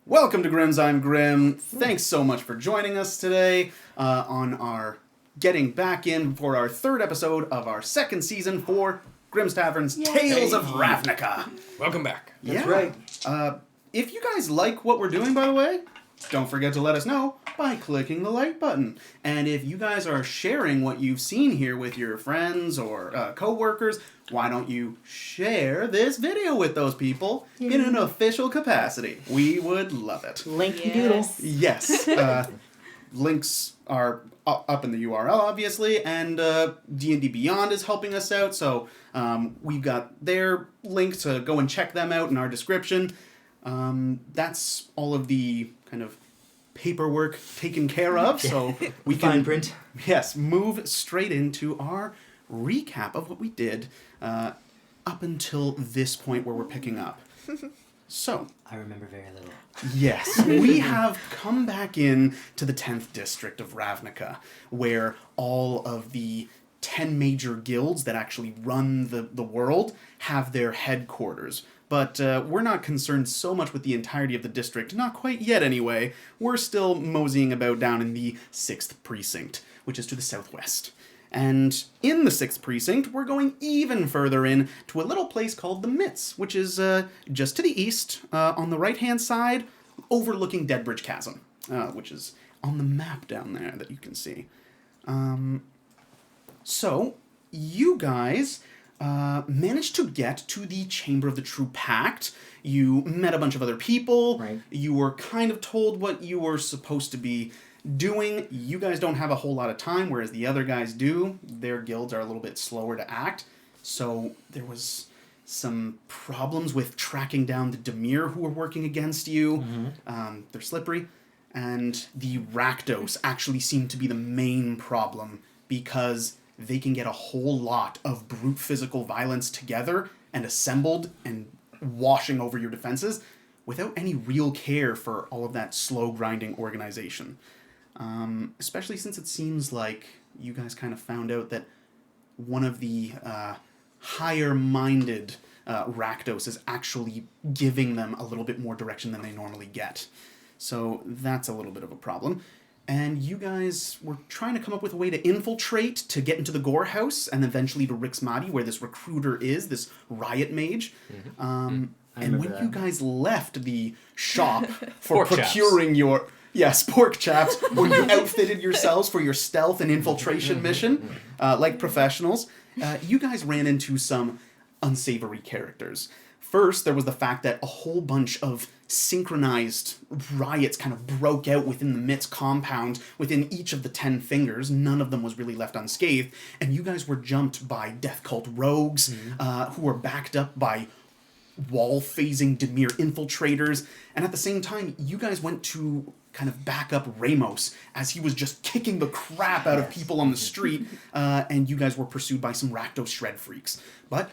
Welcome to Grimm's. I'm Grimm. Thanks so much for joining us today on our getting back in for our third episode of our second season for Grimm's Tavern's Tales of RAVNICA. Welcome back. That's right. If you guys like what we're doing, by the way, don't forget to let us know by clicking the like button. And if you guys are sharing what you've seen here with your friends or co-workers, why don't you share this video with those people in an official capacity? We would love it. Link doodle. Yes. Links are up in the URL, obviously, and D&D Beyond is helping us out, so we've got their link to go and check them out in our description. That's all of the kind of paperwork taken care of, so we can Fine print. Yes, move straight into our recap of what we did up until this point where we're picking up. So, I remember very little. yes, we have come back in to the 10th district of RAVNICA, where all of the 10 major guilds that actually run the world have their headquarters. But we're not concerned so much with the entirety of the district, not quite yet anyway. We're still moseying about down in the 6th precinct, which is to the southwest. And in the 6th precinct, we're going even further in to a little place called the Mitts, which is just to the east, on the right-hand side, overlooking Deadbridge Chasm, which is on the map down there that you can see. So, you guys managed to get to the Chamber of the True Pact. You met a bunch of other people. Right. You were kind of told what you were supposed to be doing. You guys don't have a whole lot of time, whereas the other guys do. Their guilds are a little bit slower to act. So there was some problems with tracking down the Demir who were working against you. Mm-hmm. They're slippery. And the Rakdos actually seem to be the main problem because they can get a whole lot of brute physical violence together and assembled and washing over your defenses without any real care for all of that slow grinding organization. Especially since it seems like you guys kind of found out that one of the higher-minded Rakdos is actually giving them a little bit more direction than they normally get. So that's a little bit of a problem. And you guys were trying to come up with a way to infiltrate to get into the Gore House and eventually to Rixmati, where this recruiter is, this Riot Mage. And when you guys left the shop for procuring your... Yes, pork chaps, when you outfitted yourselves for your stealth and infiltration mission, like professionals, you guys ran into some unsavory characters. First, there was the fact that a whole bunch of synchronized riots kind of broke out within the Mitts compound within each of the 10 fingers. None of them was really left unscathed. And you guys were jumped by Death Cult rogues who were backed up by wall-phasing Demir infiltrators. And at the same time, you guys went to kind of back up Ramos as he was just kicking the crap out of people on the street. And you guys were pursued by some Rakdos shred freaks. But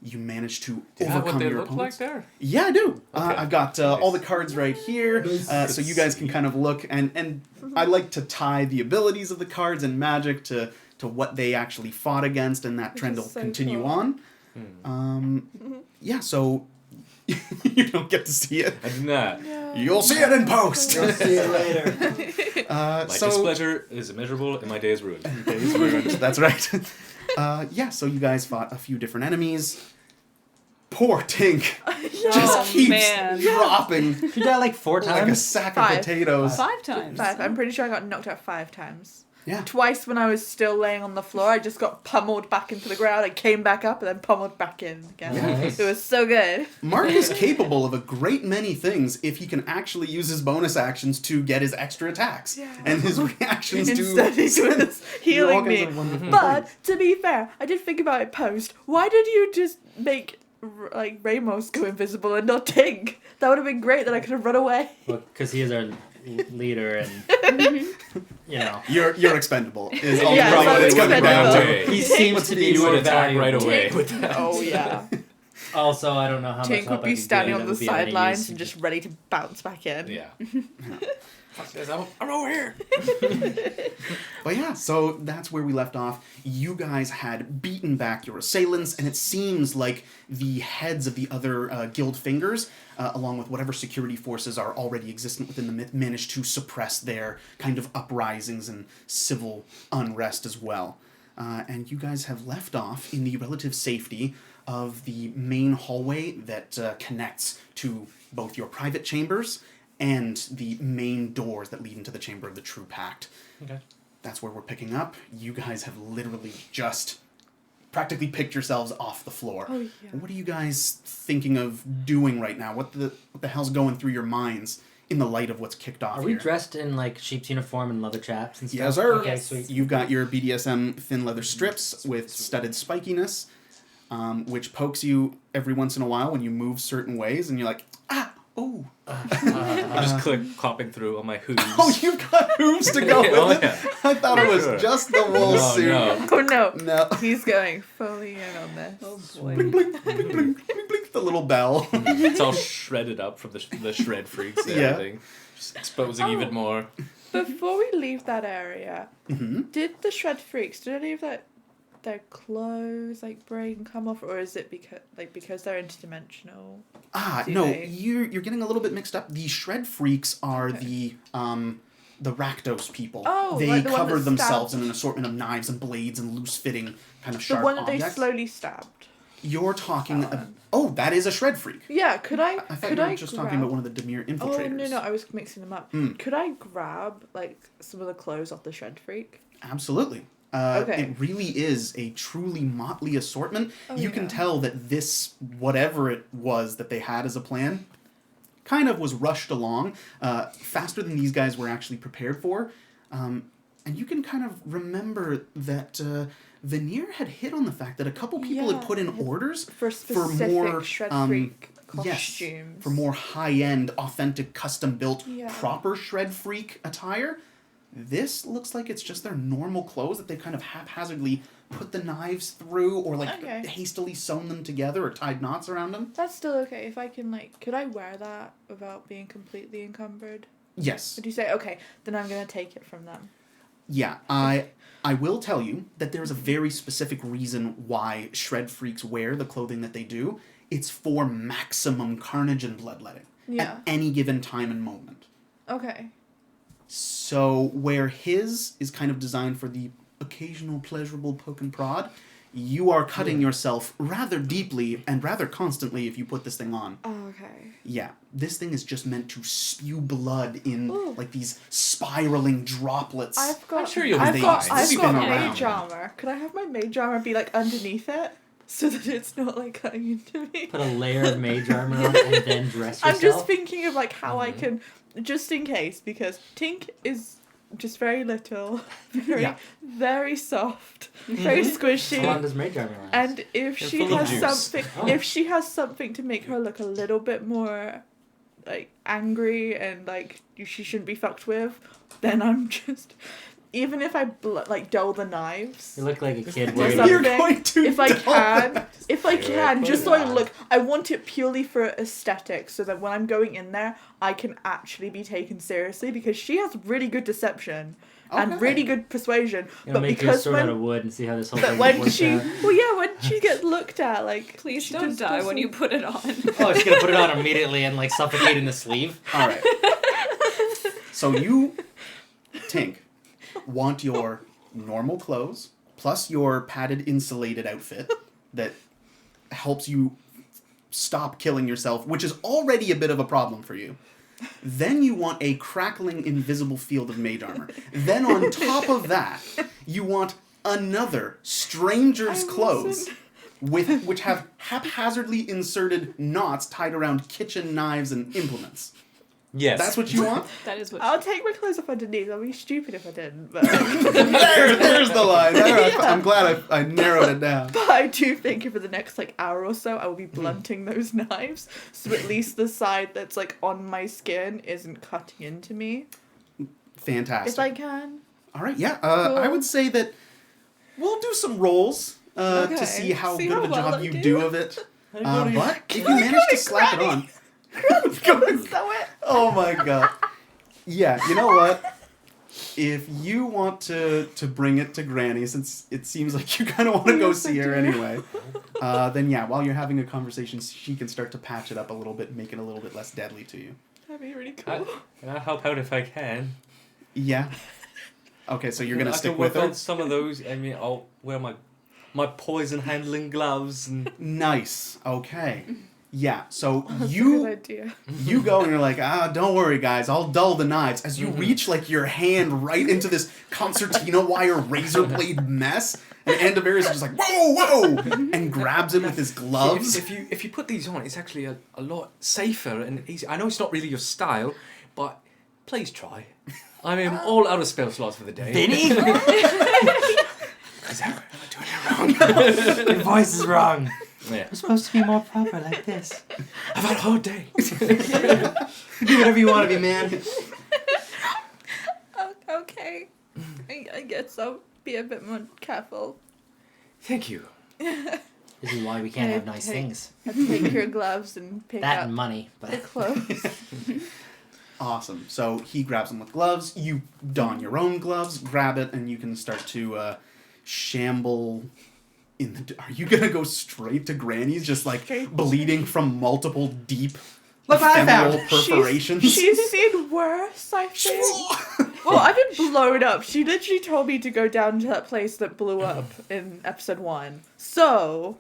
you managed to overcome your opponents. Like there? Yeah, I do. Okay. I've got all the cards right here, so you guys can kind of look. And I like to tie the abilities of the cards and magic to what they actually fought against, and that trend will continue on. Yeah, so you don't get to see it. I do not. No. You'll see it in post. We'll see you later. My displeasure is immeasurable and my day is ruined. Days ruined. That's right. Yeah, so you guys fought a few different enemies. Poor Tink just keeps dropping You died like 4 times? like a sack of 5. potatoes. 5 times. 5. I'm pretty sure I got knocked out 5 times. Yeah. Twice when I was still laying on the floor, I just got pummeled back into the ground. I came back up and then pummeled back in again. Nice. It was so good. Mark is capable of a great many things if he can actually use his bonus actions to get his extra attacks. Yeah. And his reactions Instead he was healing me. But, to be fair, I did think about it post. Why did you just make like Ramos go invisible and not Tink? That would have been great, then I could have run away. Well, because he is our leader and, you know. You're expendable. Is all Yeah, what it's coming down to. expendable. He seems to be You more would attack right valuable. away with that. Oh, yeah. Also, I don't know how much Tink help would I be could standing get on that the would be of any sidelines use. and just ready to bounce back in. Yeah. Fuck this, I'm over here. But yeah, so that's where we left off. You guys had beaten back your assailants, and it seems like the heads of the other guild fingers, along with whatever security forces are already existent within the myth, managed to suppress their kind of uprisings and civil unrest as well. And you guys have left off in the relative safety of the main hallway that connects to both your private chambers and the main doors that lead into the Chamber of the True Pact. Okay. That's where we're picking up. You guys have literally just practically picked yourselves off the floor. Oh, yeah. What are you guys thinking of doing right now? What the hell's going through your minds in the light of what's kicked off Are we dressed in like sheep's uniform and leather chaps and stuff? Yes, sir. Okay, Yes. sweet. You've got your BDSM thin leather strips with studded spikiness, which pokes you every once in a while when you move certain ways, and you're like, ah, oh. I'm just clopping through on my hooves. Oh, you've got hooves to go with Oh, it? yeah. I thought it was Sure. just the wool No, suit. no. Oh no. No. He's going fully in on this. Oh Blink, boy. blink, blink, blink, blink, blink, the little bell. It's all shredded up from the shred freaks and Yeah. everything. Just exposing Oh. even more. Before we leave that area, Mm-hmm. did the shred freaks, did any of their clothes like break and come off, or is it because they're interdimensional? Ah, Do no, they- you're getting a little bit mixed up. The shred freaks are Okay. the Rakdos people. Oh, they like the one cover that themselves stabbed- in an assortment of knives and blades and loose-fitting kind of The sharp one that objects. they slowly stabbed. You're talking. That one. Oh, that is a shred freak. Yeah, could I? I thought could you were I just grab... talking about one of the Demir infiltrators. Oh no, I was mixing them up. Hmm. Could I grab like some of the clothes off the shred freak? Absolutely. Okay. It really is a truly motley assortment. Oh, You can yeah. tell that this, whatever it was that they had as a plan, kind of was rushed along faster than these guys were actually prepared for. And you can kind of remember that Veneer had hit on the fact that a couple people Yeah, had put in orders For specific more, shred yes, freak costumes. for more high-end, authentic, custom-built, Yeah. proper shred freak attire. This looks like it's just their normal clothes that they've kind of haphazardly put the knives through, or like Okay. hastily sewn them together or tied knots around them. That's still okay. If I can could I wear that without being completely encumbered? Yes. Would you say okay? Then I'm gonna take it from them. Yeah, I will tell you that there's a very specific reason why shred freaks wear the clothing that they do. It's for maximum carnage and bloodletting Yeah. at any given time and moment. Okay. So where his is kind of designed for the occasional pleasurable poke and prod, you are cutting yourself rather deeply and rather constantly if you put this thing on. Oh, okay. Yeah, this thing is just meant to spew blood in Ooh. like these spiraling droplets. I've got. I'm sure you'll be I've fine. You'll got be mage around. armor. Could I have my mage armor be underneath it so that it's not cutting into me? Put a layer of mage armor on and then dress yourself. I'm just thinking of how I can, just in case, because Tink is just very little, very, Yeah. very soft, very squishy. How long does mage armor last? And if You're she full of has juice. something, Oh. if she has something to make her look a little bit more, angry and she shouldn't be fucked with, then I'm just, even if I dull the knives. You look like a kid Or worried. something. You're going to If I dull can, if I Do can, it. just so Put it I on. look, I want it purely for aesthetics, so that when I'm going in there, I can actually be taken seriously, because she has really good deception and Okay. really good persuasion. It'll But make you a because sword out when, of wood and see how this whole but thing when works she, out. well, yeah, when she gets looked at, Please she don't just die when you doesn't- put it on. Oh, she's gonna put it on immediately and suffocate in the sleeve. All right. So you, Tink, want your normal clothes plus your padded insulated outfit that helps you stop killing yourself, which is already a bit of a problem for you. Then you want a crackling invisible field of mage armor. Then on top of that, you want another stranger's I clothes which have haphazardly inserted knots tied around kitchen knives and implements. Yes. That's what you want? That is what. I'll take my clothes off underneath. I'll be stupid if I didn't, but There's the line. I'm glad I narrowed it down. but I do think for the next hour or so, I will be blunting those knives, so at least the side that's on my skin isn't cutting into me. Fantastic. If I can. All right, yeah. I would say that we'll do some rolls Okay. to see how See good how of a well job I you do. do of it. But if you manage to slap it on... Oh my god. Yeah, you know what? If you want to bring it to Granny, since it seems like you kind of want to go see her anyway, then yeah, while you're having a conversation, she can start to patch it up a little bit and make it a little bit less deadly to you. That'd be really cool. I'll help out if I can. Yeah. Okay, so you're gonna I stick can with work her? on some of those. I mean, I'll wear my poison handling gloves and. Nice. Okay. Yeah, so That's a you good idea. you go and you're like, don't worry guys, I'll dull the knives. As you reach like your hand right into this concertina wire razor blade mess, and Andavarius is just like, whoa, and grabs him with his gloves. If you put these on, it's actually a lot safer and easy. I know it's not really your style, but please try. I mean, I'm all out of spell slots for the day. Vinny? Is that right? Am I doing it wrong? Your voice is wrong. Yeah. You're supposed to be more proper like this. I've had a hard day. Do whatever you want to be, man. Okay. I guess I'll be a bit more careful. Thank you. This is why we can't have nice things. I'll take your gloves and pick That up and money. the But clothes. Awesome. So he grabs them with gloves. You don your own gloves, grab it, and you can start to shamble. Are you gonna go straight to Granny's, just like bleeding from multiple deep look what I ephemeral found. perforations? She's seen worse, I think. Well, I've been blown up. She literally told me to go down to that place that blew up in episode 1. So,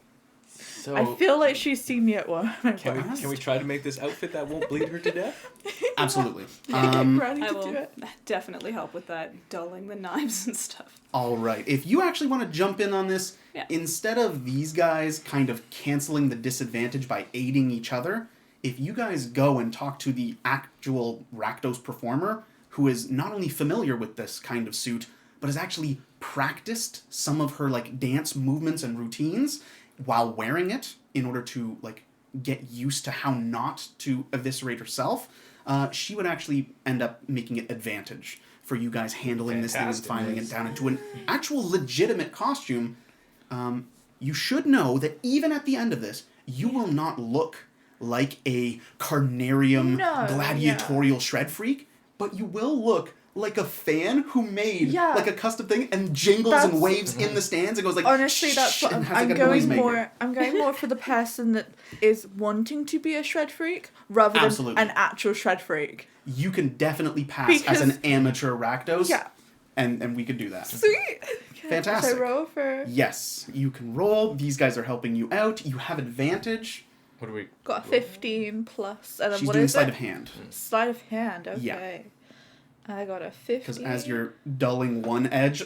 I feel like she's seen me at work. Can we try to make this outfit that won't bleed her to death? Absolutely. Granny I to will do it. definitely help with that, dulling the knives and stuff. All right. If you actually want to jump in on this, Yeah. instead of these guys kind of canceling the disadvantage by aiding each other, if you guys go and talk to the actual Rakdos performer, who is not only familiar with this kind of suit, but has actually practiced some of her like dance movements and routines while wearing it in order to like get used to how not to eviscerate herself, she would actually end up making it advantage for you guys handling this thing and Fantastic. filing it down into an actual legitimate costume. You should know that even at the end of this, you will not look like a carnarium gladiatorial shred freak, but you will look like a fan who made like a custom thing and jingles and waves in the stands and goes like, honestly, that's what and has, I'm like, a going noisemaker. more. I'm going more for the person that is wanting to be a shred freak rather than Absolutely. an actual shred freak. You can definitely pass as an amateur Rakdos. Yeah. And we could do that. Sweet. Fantastic. Should I roll for? Yes, you can roll. These guys are helping you out. You have advantage. What do we? Got a 15 plus, and then She's what doing is sleight it? of hand. Sleight of hand. Okay. Yeah. I got a 15. Because as you're dulling one edge,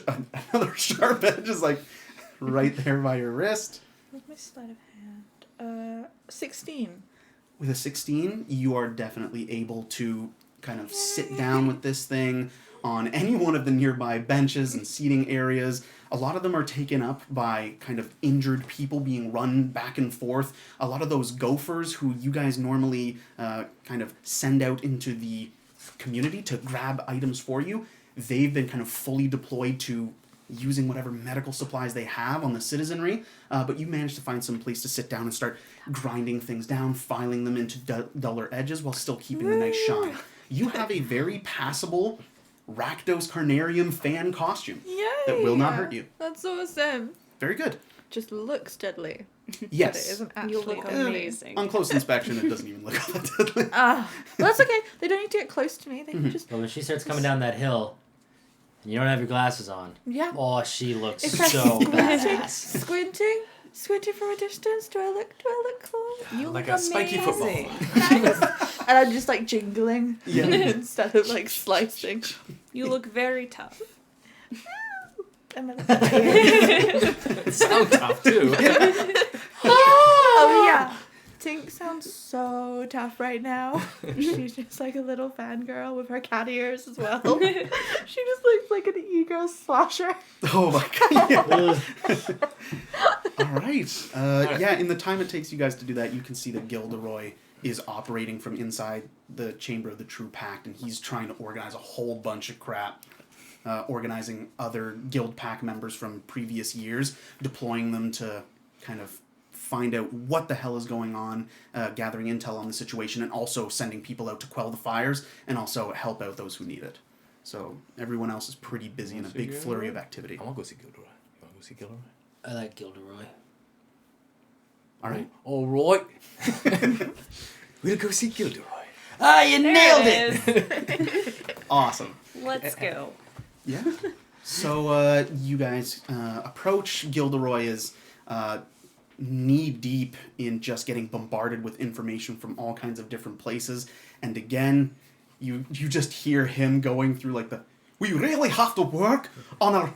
another sharp edge is like right there by your wrist. What's my sleight of hand? 16. With a 16, you are definitely able to kind of sit down with this thing on any one of the nearby benches and seating areas. A lot of them are taken up by kind of injured people being run back and forth. A lot of those gophers who you guys normally kind of send out into the community to grab items for you, they've been kind of fully deployed to using whatever medical supplies they have on the citizenry, but you managed to find some place to sit down and start grinding things down, filing them into duller edges while still keeping the nice shine. You have a very passable Rakdos Carnarium fan costume Yay! that will not hurt you. That's awesome. Very good. Just looks deadly. Yes. But it isn't You actually look deadly. amazing. On close inspection, it doesn't even look all that deadly. Well, that's okay. They don't need to get close to me. They can just... But when she starts coming down that hill, and you don't have your glasses on, Yeah. oh, she looks It's like so squinting, badass. squinting from a distance. Do I look cool? You Like look a spiky amazing. And I'm just like jingling Yeah. instead of like slicing. You look very tough. I'm a little Sound tough too. Oh yeah. Tink sounds so tough right now. She's just like a little fangirl with her cat ears as well. She just looks like an ego slasher. Oh my god. Yeah. All right. Yeah, in the time it takes you guys to do that, you can see that Gilderoy is operating from inside the Chamber of the True Pact, and he's trying to organize a whole bunch of crap. Organizing other guild pack members from previous years, deploying them to kind of find out what the hell is going on, gathering intel on the situation, and also sending people out to quell the fires, and also help out those who need it. So everyone else is pretty busy in a big flurry of activity. I want to go see Gilderoy. You want to go see Gilderoy? I like Gilderoy. All right. All right. We'll go see Gilderoy. Ah, you There nailed it it! is. Awesome. Let's go. Yeah. So you guys approach. Gilderoy is knee deep in just getting bombarded with information from all kinds of different places. And again, you just hear him going through like we really have to work on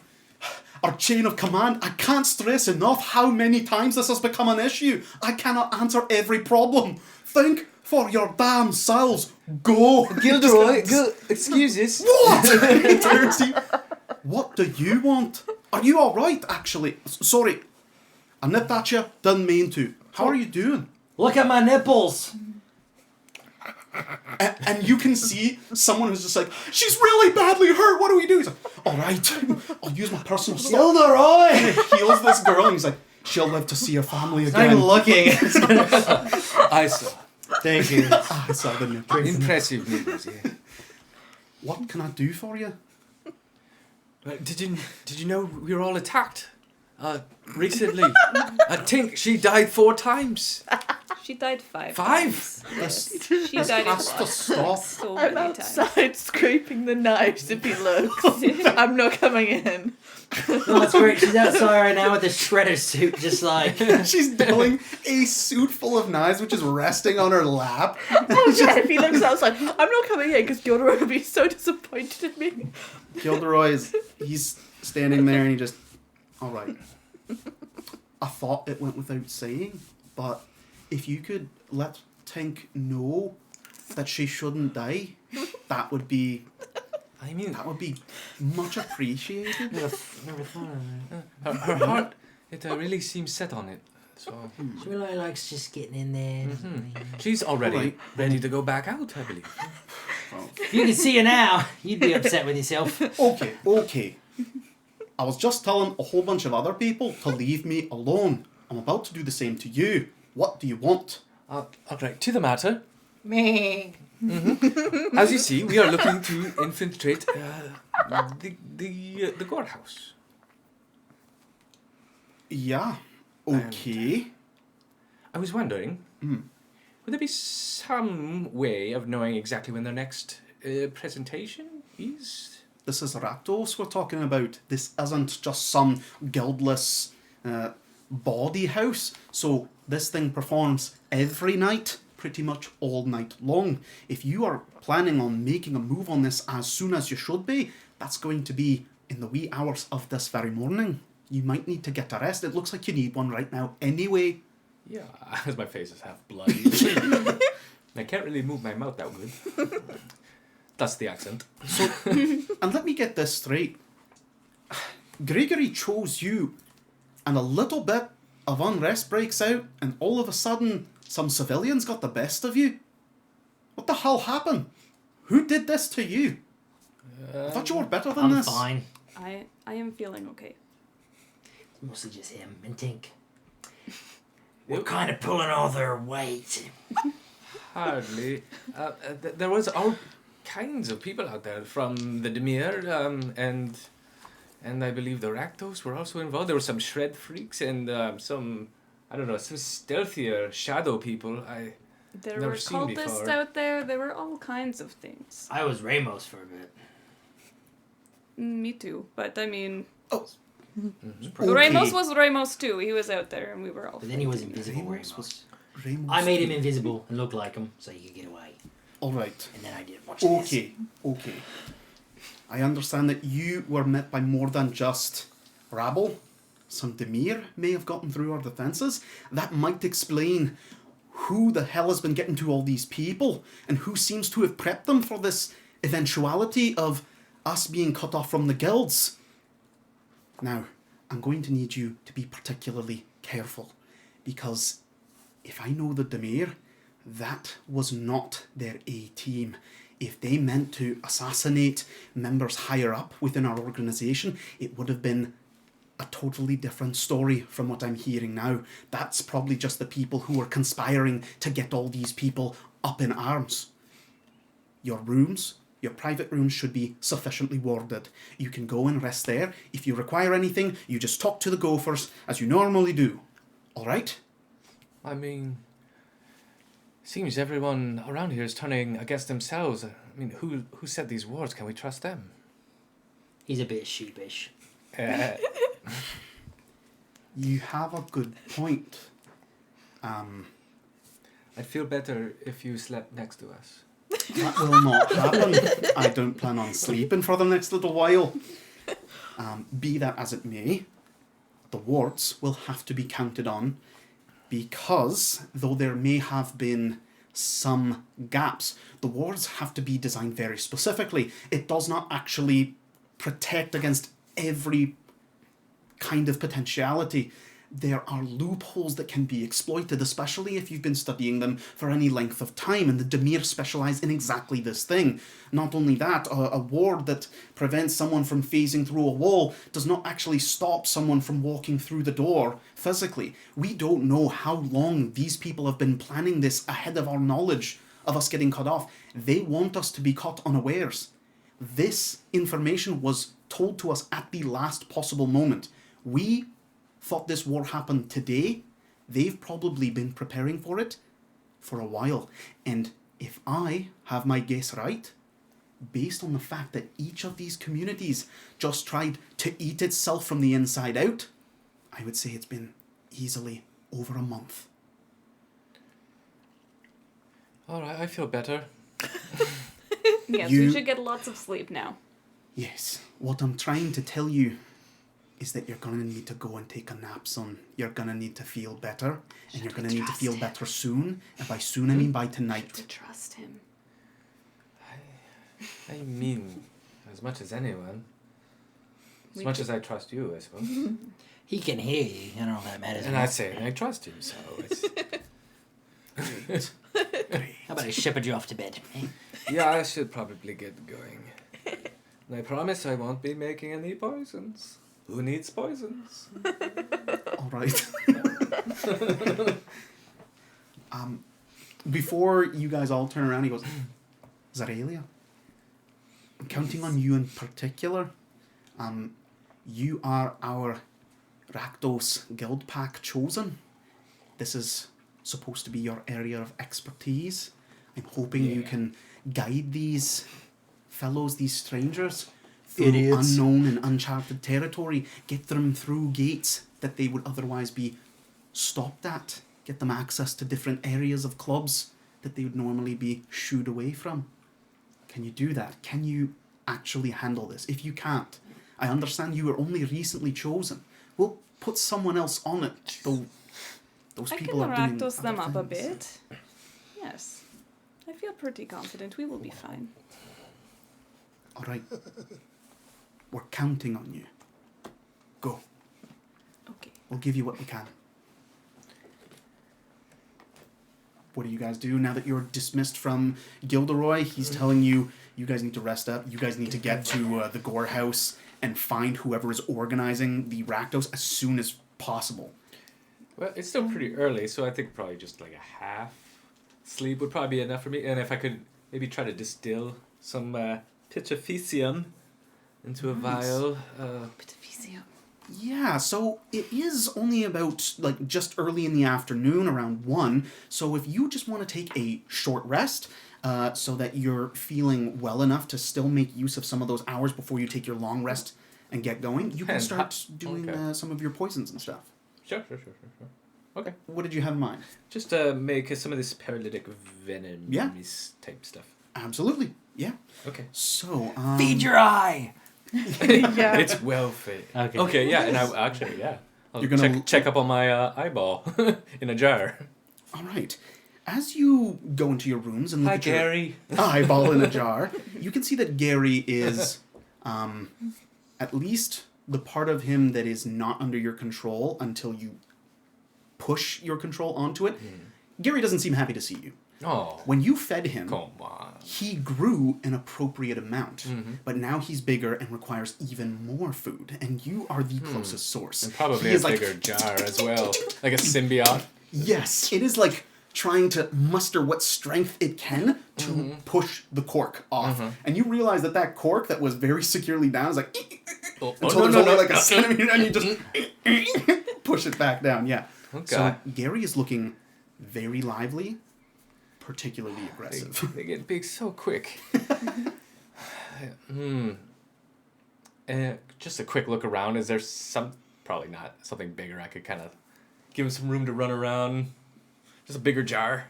our chain of command. I can't stress enough how many times this has become an issue. I cannot answer every problem. Think for your damn selves. Go. Gilderoy, excuses. What? He turns to you. What do you want? Are you alright, actually? Sorry. I nipped at you. Didn't mean to. How are you doing? Look at my nipples! And you can see someone who's just like, she's really badly hurt. What do we do? He's like, alright, I'll use my personal stuff. Gilderoy! And he heals this girl and he's like, she'll live to see her family Not even again. looking. I saw. Thank you. I saw the nipple. Impressive news, yeah. What can I do for you? Did you know we were all attacked? Recently. I think she died 4 times. She died 5 5? times. This She died in has to blood stop. so I'm many times. outside scraping the knives if he looks. I'm not coming in. No, that's great. She's outside right now with a shredder suit, just like... She's doing a suit full of knives, which is resting on her lap. Oh yeah, if he looks outside, I'm not coming in because Gilderoy would be so disappointed in me. He's standing there and he just, all right. I thought it went without saying, but if you could let Tink know that she shouldn't die, that would be much appreciated. Never thought of that. Her heart, it really seems set on it. So She really likes just getting in there. she's already Alright. ready to go back out, I believe. If you could see her now, you'd be upset with yourself. Okay. I was just telling a whole bunch of other people to leave me alone. I'm about to do the same to you. What do you want? Okay, to the matter. Me. As you see, we are looking to infiltrate the guardhouse. Yeah. Okay. I was wondering, would there be some way of knowing exactly when their next presentation is? This is Rakdos we're talking about. This isn't just some guildless bawdy house. So this thing performs every night, pretty much all night long. If you are planning on making a move on this as soon as you should be, that's going to be in the wee hours of this very morning. You might need to get a rest. It looks like you need one right now anyway. Yeah, as my face is half bloody. I can't really move my mouth that good. That's the accent. So, and let me get this straight. Gregory chose you, and a little bit of unrest breaks out, and all of a sudden, some civilians got the best of you. What the hell happened? Who did this to you? I thought you were better than I'm this. fine. I am feeling okay. It's mostly just him and Tink. We're kind of pulling all their weight. Hardly. There was all kinds of people out there from the Veneer, and I believe the Rakdos were also involved. There were some shred freaks and some, I don't know, some stealthier shadow people. There Never were seen cultists before. out there. There were all kinds of things. I was Ramos for a bit. Me too. But I mean, Okay. Ramos was Ramos too. He was out there, and we were all. But then he was fighting. invisible Ramos Ramos. was Ramos. I made him invisible and look like him so he could get away. All right. And then I did a bunch of this. Okay. I understand that you were met by more than just rabble. Some Demir may have gotten through our defences. That might explain who the hell has been getting to all these people and who seems to have prepped them for this eventuality of us being cut off from the guilds. Now, I'm going to need you to be particularly careful, because if I know the Demir, that was not their A-team. If they meant to assassinate members higher up within our organisation, it would have been a totally different story from what I'm hearing now. That's probably just the people who are conspiring to get all these people up in arms. Your rooms, your private rooms should be sufficiently warded. You can go and rest there. If you require anything, you just talk to the gophers as you normally do. All right? I mean, seems everyone around here is turning against themselves. I mean, who said these words? Can we trust them? He's a bit sheepish. You have a good point. I'd feel better if you slept next to us. That will not happen. I don't plan on sleeping for the next little while. Be that as it may, the wards will have to be counted on because, though there may have been some gaps, the wards have to be designed very specifically. It does not actually protect against every kind of potentiality. There are loopholes that can be exploited, especially if you've been studying them for any length of time, and the Dimir specialise in exactly this thing. Not only that, a ward that prevents someone from phasing through a wall does not actually stop someone from walking through the door physically. We don't know how long these people have been planning this ahead of our knowledge of us getting cut off. They want us to be caught unawares. This information was told to us at the last possible moment. We thought this war happened today. They've probably been preparing for it for a while. And if I have my guess right, based on the fact that each of these communities just tried to eat itself from the inside out, I would say it's been easily over a month. All right, I feel better. Yes, You- we should get lots of sleep now. Yes, what I'm trying to tell you is that you're going to need to go and take a nap, son. You're going to need to feel better, and you're going to need to feel better soon. And by soon, I mean by To tonight. trust him. I mean, as much as anyone. As much as I trust you, I suppose. He can hear you. I don't know if that matters. And I say, I trust him, so it's... Great. How about I shepherd you off to bed? Eh? Yeah, I should probably get going. And I promise I won't be making any poisons. Who needs poisons? All right. Before you guys all turn around, he goes, Zaralia, I'm counting on you in particular. You are our Rakdos Guild Pack chosen. This is supposed to be your area of expertise. I'm hoping you can guide these fellows, these strangers, through Idiots. unknown and uncharted territory, get them through gates that they would otherwise be stopped at, get them access to different areas of clubs that they would normally be shooed away from. Can you do that? Can you actually handle this? If you can't, I understand you were only recently chosen. We'll put someone else on it, though those I can people are doing Rakdos them other up a things. bit. Yes. I feel pretty confident we will be fine. All right. We're counting on you. Go. Okay. We'll give you what we can. What do you guys do now that you're dismissed from Gilderoy? He's telling you, you guys need to rest up. You guys need to get to the Gore House and find whoever is organizing the Rakdos as soon as possible. Well, it's still pretty early, so I think probably just like a half sleep would probably be enough for me. And if I could maybe try to distill some Pitchafisium into a vial. Pitafisium. Yeah, so it is only about, like, just early in the afternoon, around 1. So if you just want to take a short rest, so that you're feeling well enough to still make use of some of those hours before you take your long rest and get going, you can And start doing okay. some of your poisons and stuff. Sure. Okay. What did you have in mind? Just make some of this paralytic venom type stuff. Absolutely, yeah. Okay. So, Feed your eye. Yeah. It's well fit. Okay. Yeah, and I actually, yeah. I'll You're gonna check up on my eyeball in a jar. all right. As you go into your rooms and look Hi, at your Gary. eyeball in a jar, you can see that Gary is, at least the part of him that is not under your control until you push your control onto it. Gary doesn't seem happy to see you. Oh, When you fed him, come on. he grew an appropriate amount, Mm-hmm. but now he's bigger and requires even more food, and you are the closest source. And probably He a is like, bigger jar as well. Like a symbiote. yes, it is like trying to muster what strength it can to push the cork off. And you realize that cork that was very securely down is like, until there's only like a centimeter, and you just push it back down, yeah. Okay. So Gary is looking very lively, particularly aggressive. They get big so quick. Just a quick look around. Is there probably not, something bigger I could kind of give him some room to run around? Just a bigger jar?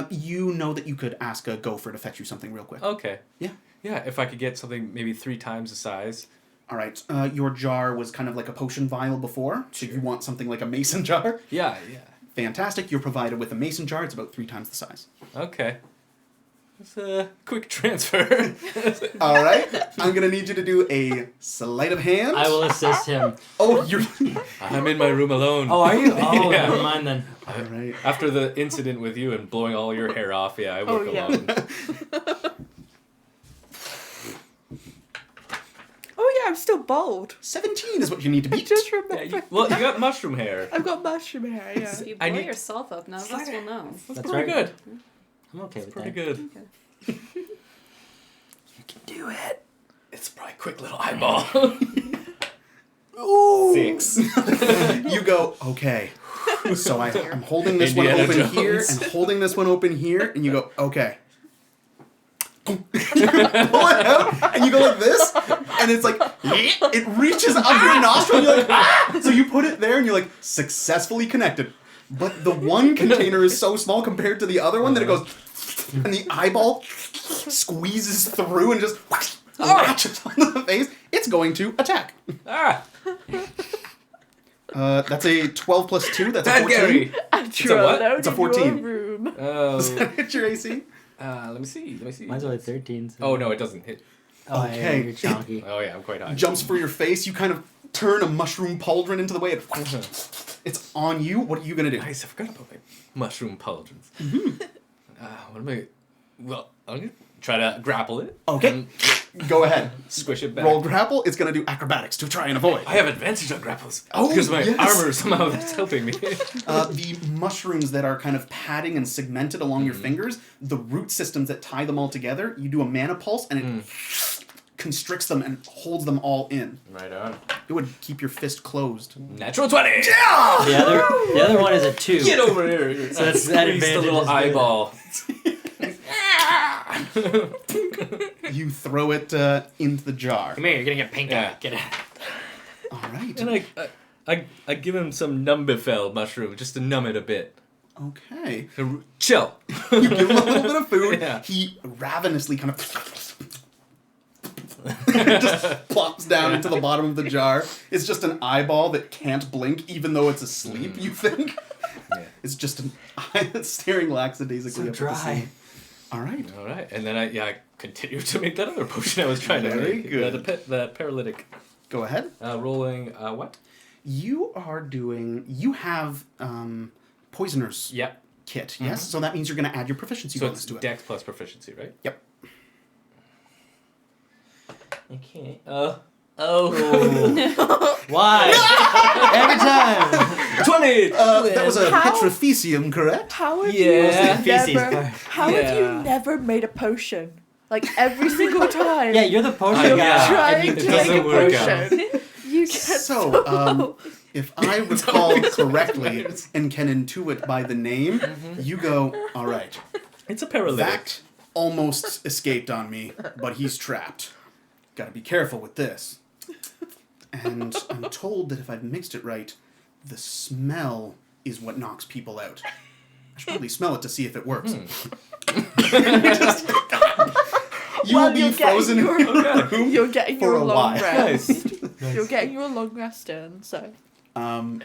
You know that you could ask a gopher to fetch you something real quick. Okay. Yeah. Yeah, if I could get something maybe 3 times the size. All right. Your jar was kind of like a potion vial before, so you want something like a mason jar. Yeah. Fantastic. You're provided with a mason jar. It's about 3 times the size. Okay. It's a quick transfer. All right. I'm going to need you to do a sleight of hand. I will assist him. Oh, you're... I'm in my room alone. Oh, are you? Oh, Yeah. never mind then. All right. After the incident with you and blowing all your hair off, yeah, I work yeah. alone. Oh yeah, I'm still bald. 17 is what you need to I beat. just remembered. You got mushroom hair. I've got mushroom hair, yeah. If you I blow need- yourself up, none of us will know. That's That's pretty right. good. I'm okay with Pretty that. good. Okay. You can do it. It's probably a quick little eyeball. Ooh. 6. You go, okay. So I'm holding this Indiana one open Jones. here and holding this one open here, and you go, okay. Pull it out, and you go like this, and it's like, it reaches up your nostril, and you're like, ah! So you put it there, and you're like, successfully connected. But the one container is so small compared to the other one that it goes, and the eyeball squeezes through and just latches onto the face. It's going to attack. Ah! That's a 12 plus 2, that's a Bad 14. Gary! And a what? alone It's a in your 14. room. Does Oh. that hit your AC? Let me see. Mine's only 13. So. Oh, no, it doesn't hit. Oh, Okay. yeah, you're chonky. Oh, yeah, I'm quite high. Jumps for your face, you kind of turn a mushroom pauldron into the way it... It's on you. What are you going to do? Nice, I forgot about my mushroom pauldrons. What am I... Well, I'm going to try to grapple it. Okay. and Go ahead. Squish it back. Roll grapple. It's going to do acrobatics to try and avoid. I have advantage on grapples. Oh, because my yes. armor somehow that's helping me. The mushrooms that are kind of padding and segmented along your fingers, the root systems that tie them all together, you do a mana pulse and it constricts them and holds them all in. Right on. It would keep your fist closed. Natural 20! The other one is a 2. Get over here! So that's that Squeeze the advantage little is good. eyeball. You throw it into the jar. Come here, you're gonna get pink Yeah. eye. Get it. All right. And I give him some numbifel mushroom just to numb it a bit. Okay. Chill. You give him a little bit of food. Yeah. He ravenously kind of just plops down into the bottom of the jar. It's just an eyeball that can't blink, even though it's asleep. You think? Yeah. It's just an eye that's staring lackadaisically up at the dry. sea. All right. All right, and then I continue to make that other potion I was trying to Very make. good. The paralytic. Go ahead. Rolling what? You have poisoner's Yep. kit. Yes. So that means you're going to add your proficiency So bonus it's to it. Dex plus proficiency, right? Yep. Okay. Why? Every time. 20! That was a How? petrificium, correct? How have Yeah. you Feces never? part. How have you never made a potion? Like every single time. Yeah, you're the potion You're guy. trying and to you make doesn't a work out. potion. You get So, if I recall correctly and can intuit by the name, you go, all right, It's a paralytic. that almost escaped on me, but he's trapped. Gotta be careful with this. And I'm told that if I've mixed it right, the smell is what knocks people out. I should probably smell it to see if it works. You will be you're getting frozen in your- your room You're getting for your a long while. rest. Nice. You're getting your long rest in, so. And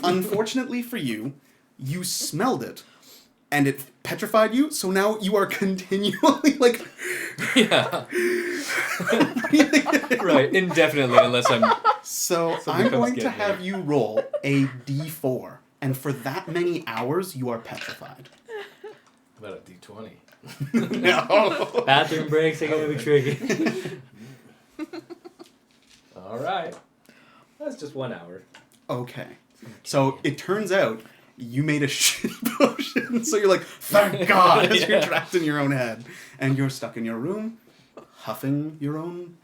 unfortunately for you, you smelled it. And it petrified you, so now you are continually like... Yeah. Right, indefinitely, unless I'm... So Something I'm comes going to get me. have you roll a d4. And for that many hours, you are petrified. About a D20. No. Bathroom breaks are gonna be tricky. All right. That's just 1 hour. Okay. So it turns out you made a shitty potion. So you're like, thank God, as you're trapped in your own head. And you're stuck in your room, huffing your own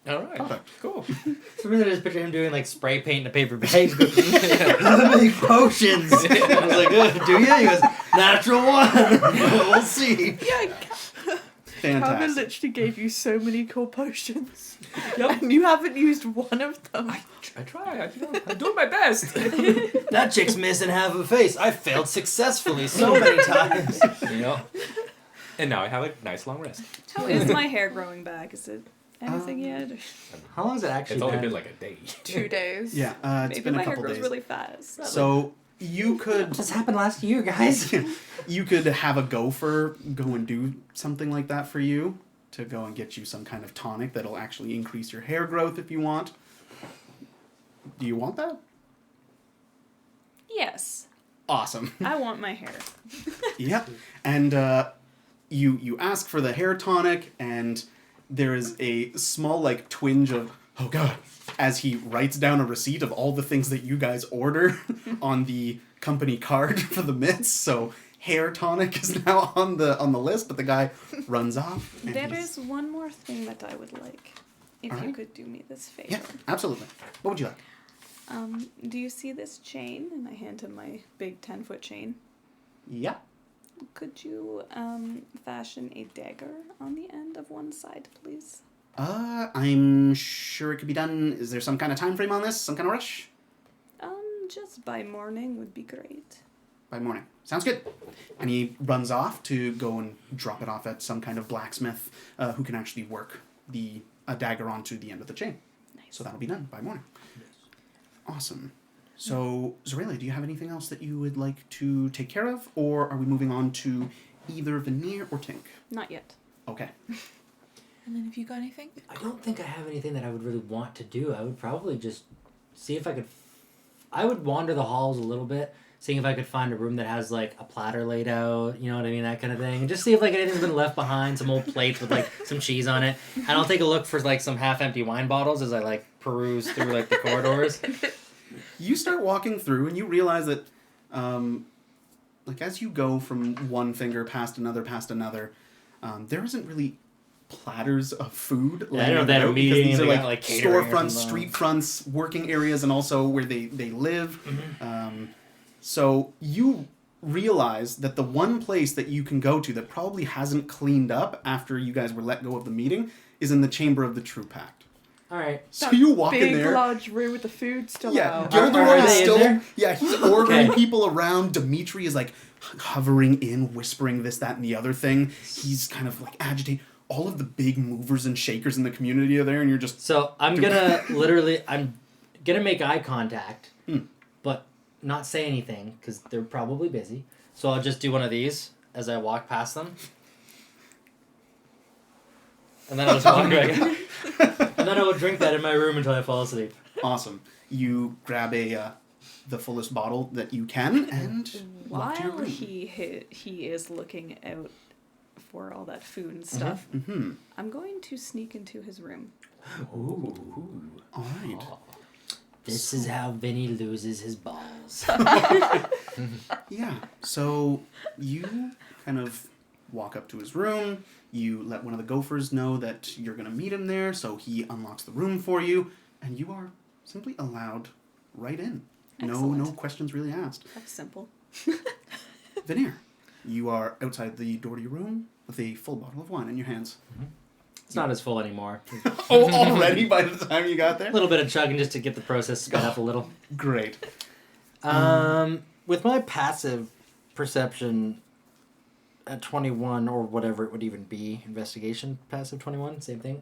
All right. product. Cool. For me, I just picture him doing like spray paint in a paper bag. Let me make potions. I was like, do you? He goes, natural one. We'll see. Yeah, Calvin Fantastic. literally gave you so many cool potions. Yep. And you haven't used one of them. I try. I'm doing my best. That chick's missing half a face. I failed successfully so many times. You know. And now I have a nice long rest. How is my hair growing back? Is it anything yet? How long has it actually It's only been? been like a day. 2 days. Yeah, it's Maybe been my a hair couple grows days. really fast. So you could This happened last year, guys. you could have a gopher go and do something like that for you to go and get you some kind of tonic that'll actually increase your hair growth if you want. Do you want that? Yes, Awesome. I want my hair. Yep. And you ask for the hair tonic, and there is a small like twinge of oh god as he writes down a receipt of all the things that you guys order on the company card for the mitts. So hair tonic is now on the list, but the guy runs off. And There he's- is one more thing that I would like. If you Alright. could do me this favor. Yeah, absolutely. What would you like? Do you see this chain? And I hand him my big 10-foot chain. Yeah. Could you fashion a dagger on the end of one side, please? I'm sure it could be done. Is there some kind of time frame on this? Some kind of rush? Just by morning would be great. By morning. Sounds good. And he runs off to go and drop it off at some kind of blacksmith who can actually work a dagger onto the end of the chain. Nice. So that'll be done by morning. Awesome. So, Zoralia, do you have anything else that you would like to take care of? Or are we moving on to either Veneer or Tink? Not yet. Okay. And then have you got anything? I don't think I have anything that I would really want to do. I would probably just see if I could. I would wander the halls a little bit, seeing if I could find a room that has like a platter laid out, you know what I mean, that kind of thing. And just see if like anything's been left behind, some old plates with like some cheese on it. And I'll take a look for like some half-empty wine bottles as I like peruse through like the corridors. You start walking through and you realize that, like, as you go from one finger past another, there isn't really platters of food. Yeah, I don't know if they had a laying meeting, because these they are got, like, catering or storefronts, something. street fronts, working areas, and also where they live. So you realize that the one place that you can go to that probably hasn't cleaned up after you guys were let go of the meeting is in the Chamber of the True Pact. All right. So you walk big, in there. large room with the food still Yeah, out. Are Gilderoy is they in still. there? Yeah, he's ordering Okay. people around. Dimitri is like hovering in, whispering this, that, and the other thing. He's kind of like agitated. All of the big movers and shakers in the community are there, and you're just. So I'm gonna make eye contact, but not say anything because they're probably busy. So I'll just do one of these as I walk past them, and then I'll just walk away. And then I will drink that in my room until I fall asleep. Awesome. You grab the fullest bottle that you can and walk to your While room. he is looking out for all that food and stuff, Mm-hmm. I'm going to sneak into his room. Ooh. All right. This is how Vinny loses his balls. Yeah. So you kind of walk up to his room. You let one of the gophers know that you're going to meet him there, so he unlocks the room for you, and you are simply allowed right in. No Excellent. questions really asked. That's simple. Veneer, you are outside the door to your room with a full bottle of wine in your hands. It's not as full anymore. Oh, already by the time you got A there? little bit of chugging just to get the process sped up a little. Great. With my passive perception at 21 or whatever it would even be, investigation passive 21, same thing.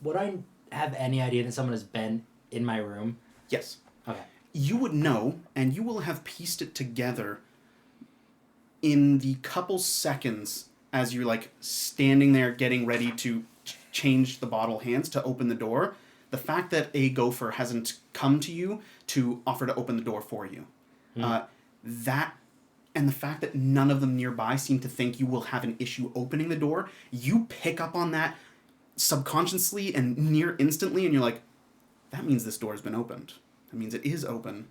Would I have any idea that someone has been in my room? Yes. Okay. You would know, and you will have pieced it together in the couple seconds as you're like standing there getting ready to change the bottle hands to open the door. The fact that a gopher hasn't come to you to offer to open the door for you, that and the fact that none of them nearby seem to think you will have an issue opening the door, you pick up on that subconsciously and near instantly, and you're like, that means this door has been opened. That means it is open.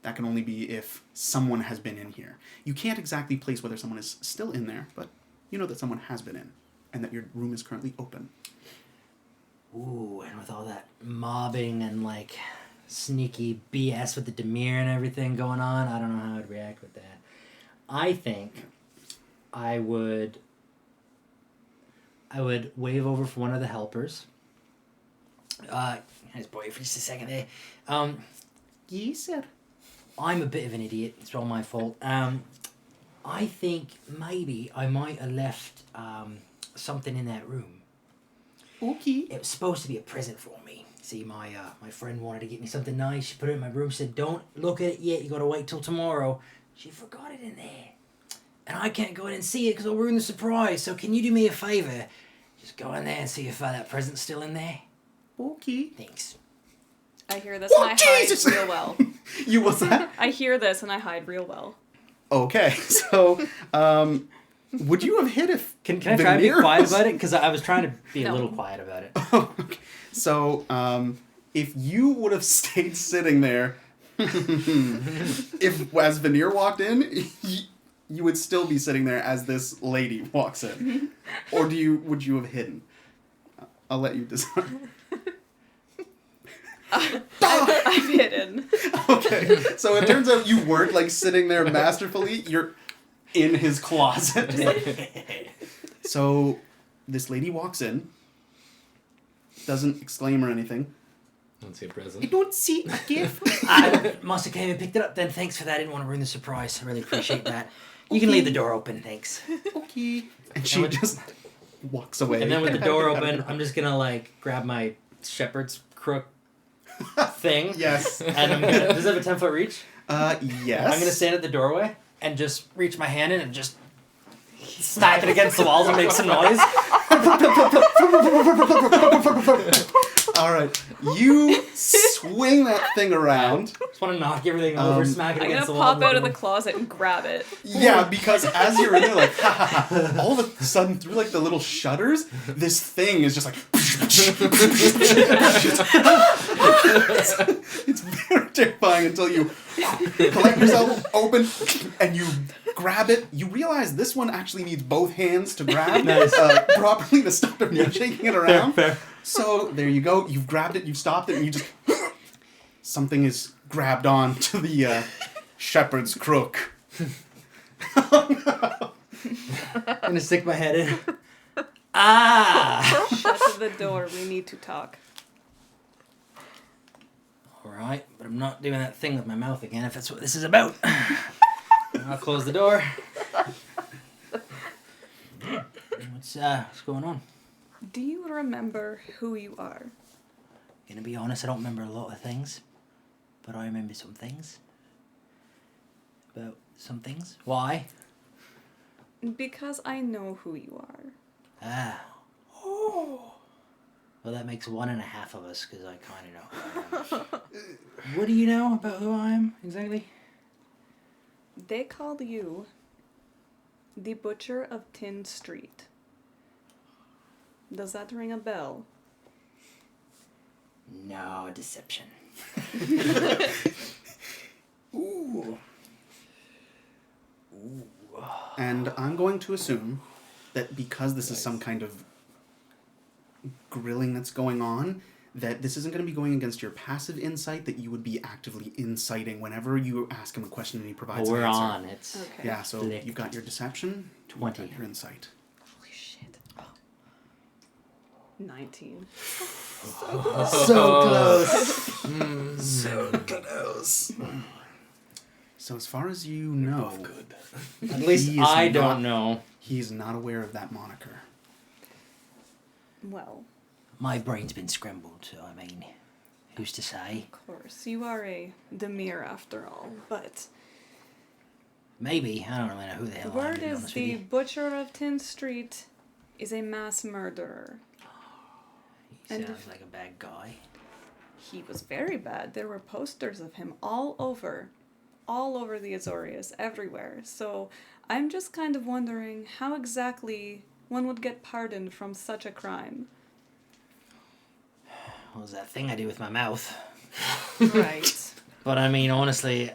That can only be if someone has been in here. You can't exactly place whether someone is still in there, but you know that someone has been in, and that your room is currently open. Ooh, and with all that mobbing and, like, sneaky BS with the Demir and everything going on, I don't know how I'd react with that. I think I would wave over for one of the helpers. His boy for just a second there. Yes, sir. I'm a bit of an idiot. It's all my fault. I think maybe I might have left something in that room. Okay. It was supposed to be a present for me. See, my friend wanted to get me something nice. She put it in my room. Said, "Don't look at it yet. You got to wait till tomorrow." She forgot it in there, and I can't go in and see it because I'll ruin the surprise. So can you do me a favor? Just go in there and see if that present's still in there. Okay. Thanks. I hear this and I Jesus! hide real well. You, what's that? I hear this and I hide real well. Okay, so, would you have hit if Can I try and be Veneer quiet was- about it? Because I was trying to be a No. little quiet about it. Okay. So, if you would have stayed sitting there, if as Veneer walked in, you would still be sitting there as this lady walks in, or would you have hidden? I'll let you decide. I've hidden. Okay, so it turns out you weren't like sitting there masterfully. You're in his closet. So this lady walks in, doesn't exclaim or anything. Don't see a present. I don't see a gift. I must have came and picked it up then. Thanks for that. I didn't want to ruin the surprise. I really appreciate that. You can leave the door open, thanks. Okay. And she just walks away. And then with the door open, I'm just gonna like grab my shepherd's crook thing. Yes. And I'm gonna. Does it have a 10-foot reach? Yes. I'm gonna stand at the doorway and just reach my hand in and just smack it against the walls and make some noise. All right. You swing that thing around. Just want to knock everything over, smack it I'm against gonna the wall. pop out of the closet and grab it. Yeah, because as you're in there, like, ha ha ha, all of a sudden, through like the little shutters, this thing is just like. It's very terrifying until you collect yourself, open, and you grab it. You realize this one actually needs both hands to grab properly to stop it from shaking it around. Fair. So there you go. You've grabbed it, you've stopped it, and you just. Something is grabbed on to the shepherd's crook. I'm gonna stick my head in. Ah! Shut the door. We need to talk. Alright, but I'm not doing that thing with my mouth again if that's what this is about. I'll close the door. What's going on? Do you remember who you are? Gonna be honest, I don't remember a lot of things. But I remember some things. About some things. Why? Because I know who you are. Ah. Oh. Well, that makes 1.5 of us, because I kind of know who I am. What do you know about who I am, exactly? They call you the Butcher of Tin Street. Does that ring a bell? No, deception. Ooh. And I'm going to assume that because this is some kind of grilling that's going on, that this isn't going to be going against your passive insight, that you would be actively inciting whenever you ask him a question and he provides We're an answer. on. It's Okay. Yeah, so Flick. you've got your deception, 20. you've got your insight. Holy shit. Oh. 19. so close. So close. So as far as you know, At least He is I not- don't know. he's not aware of that moniker. Well, My brain's been scrambled, so I mean, who's to say? of course, you are a Demir after all, but Maybe. I don't really know who the hell the I am, word to be is honest with the you. Butcher of Tin Street is a mass murderer. He and sounds if- like a bad guy. He was very bad. There were posters of him all over all over the Azorius, everywhere. So I'm just kind of wondering how exactly one would get pardoned from such a crime. What was that thing I do with my mouth? Right. But I mean, honestly,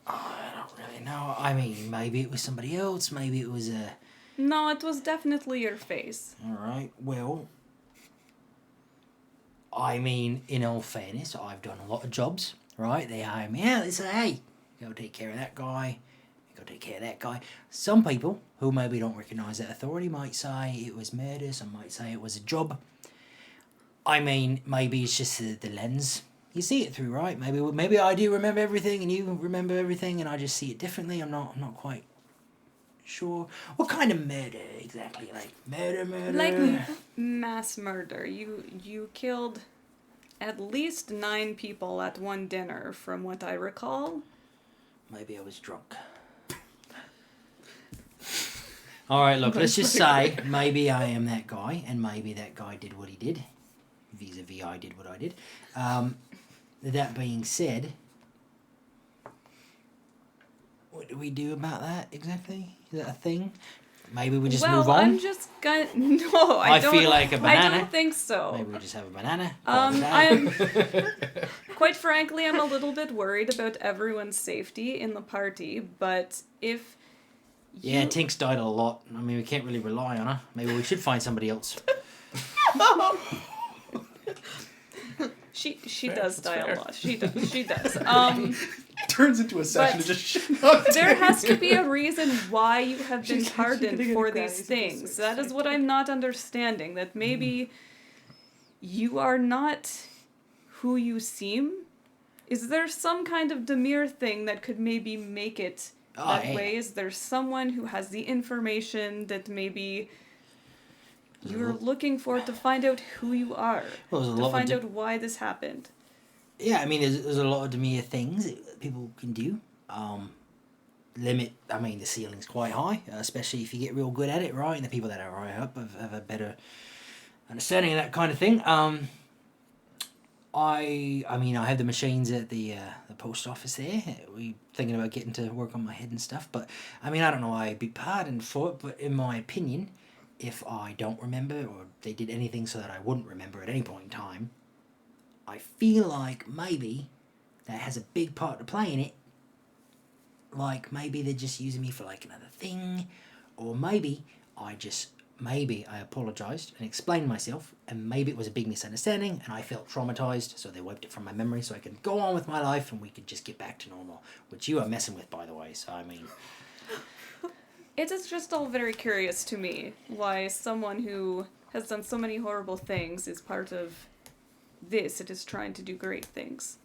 I don't really know. I mean, maybe it was somebody else. Maybe it was a... No, it was definitely your face. Alright, well... I mean, in all fairness, I've done a lot of jobs, right? They hire me out. They say, hey, go take care of that guy. Go take care of that guy. Some people who maybe don't recognise that authority might say it was murder. Some might say it was a job. I mean, maybe it's just the lens you see it through, right? Maybe I do remember everything and you remember everything and I just see it differently. I'm not quite sure. What kind of murder exactly? Like murder? Like mass murder. You killed at least 9 people at one dinner, from what I recall. Maybe I was drunk. Alright, look, let's just say maybe I am that guy, and maybe that guy did what he did. Vis-a-vis I did what I did. That being said, what do we do about that exactly? Is that a thing? Maybe we just move on? I'm just gonna... No, I don't... feel like a banana. I don't think so. Maybe we just have a banana. I am... Quite frankly, I'm a little bit worried about everyone's safety in the party, but if... Yeah, Tink's died a lot. I mean, we can't really rely on her. Maybe we should find somebody else. She does die a lot. She does. Turns into a session to just there has to be a reason why you have been pardoned for these things. That is what I'm not understanding. That maybe you are not who you seem. Is there some kind of Demir thing that could maybe make it that way? Is there someone who has the information that maybe you're looking for to find out who you are? To find out why this happened? Yeah, I mean, there's a lot of Demir things that people can do. The ceiling's quite high, especially if you get real good at it, right? And the people that are higher up have a better understanding of that kind of thing. I have the machines at the post office there. We thinking about getting to work on my head and stuff. But, I mean, I don't know why I'd be pardoned for it, but in my opinion, if I don't remember or they did anything so that I wouldn't remember at any point in time, I feel like maybe that has a big part to play in it. Like, maybe they're just using me for, like, another thing. Or maybe I apologised and explained myself, and maybe it was a big misunderstanding, and I felt traumatised, so they wiped it from my memory so I could go on with my life and we could just get back to normal. Which you are messing with, by the way, so I mean... It is just all very curious to me why someone who has done so many horrible things is part of this. It is trying to do great things.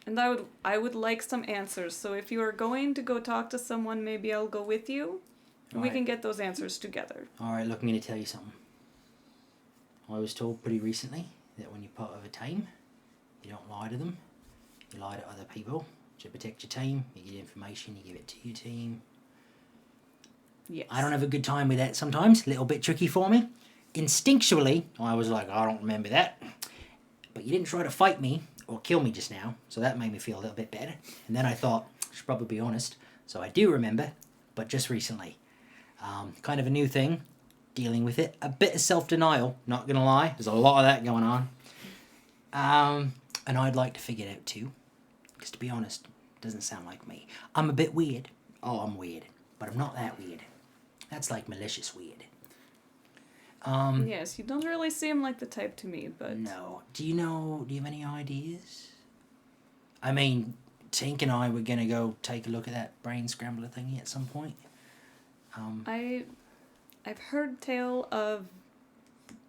And I would like some answers. So if you are going to go talk to someone, maybe I'll go with you. And we can get those answers together. Alright, look, I'm going to tell you something. I was told pretty recently that when you're part of a team, you don't lie to them. You lie to other people to protect your team. You get information, you give it to your team. Yes. I don't have a good time with that sometimes. A little bit tricky for me. Instinctually, I was like, I don't remember that. But you didn't try to fight me or kill me just now, so that made me feel a little bit better. And then I thought, I should probably be honest. So I do remember, but just recently. Kind of a new thing, dealing with it. A bit of self-denial, not going to lie. There's a lot of that going on. And I'd like to figure it out too. Because to be honest, it doesn't sound like me. I'm a bit weird. Oh, I'm weird. But I'm not that weird. That's like malicious weird. Yes, you don't really seem like the type to me, but... No. Do you have any ideas? I mean, Tink and I were going to go take a look at that brain scrambler thingy at some point. I've heard tale of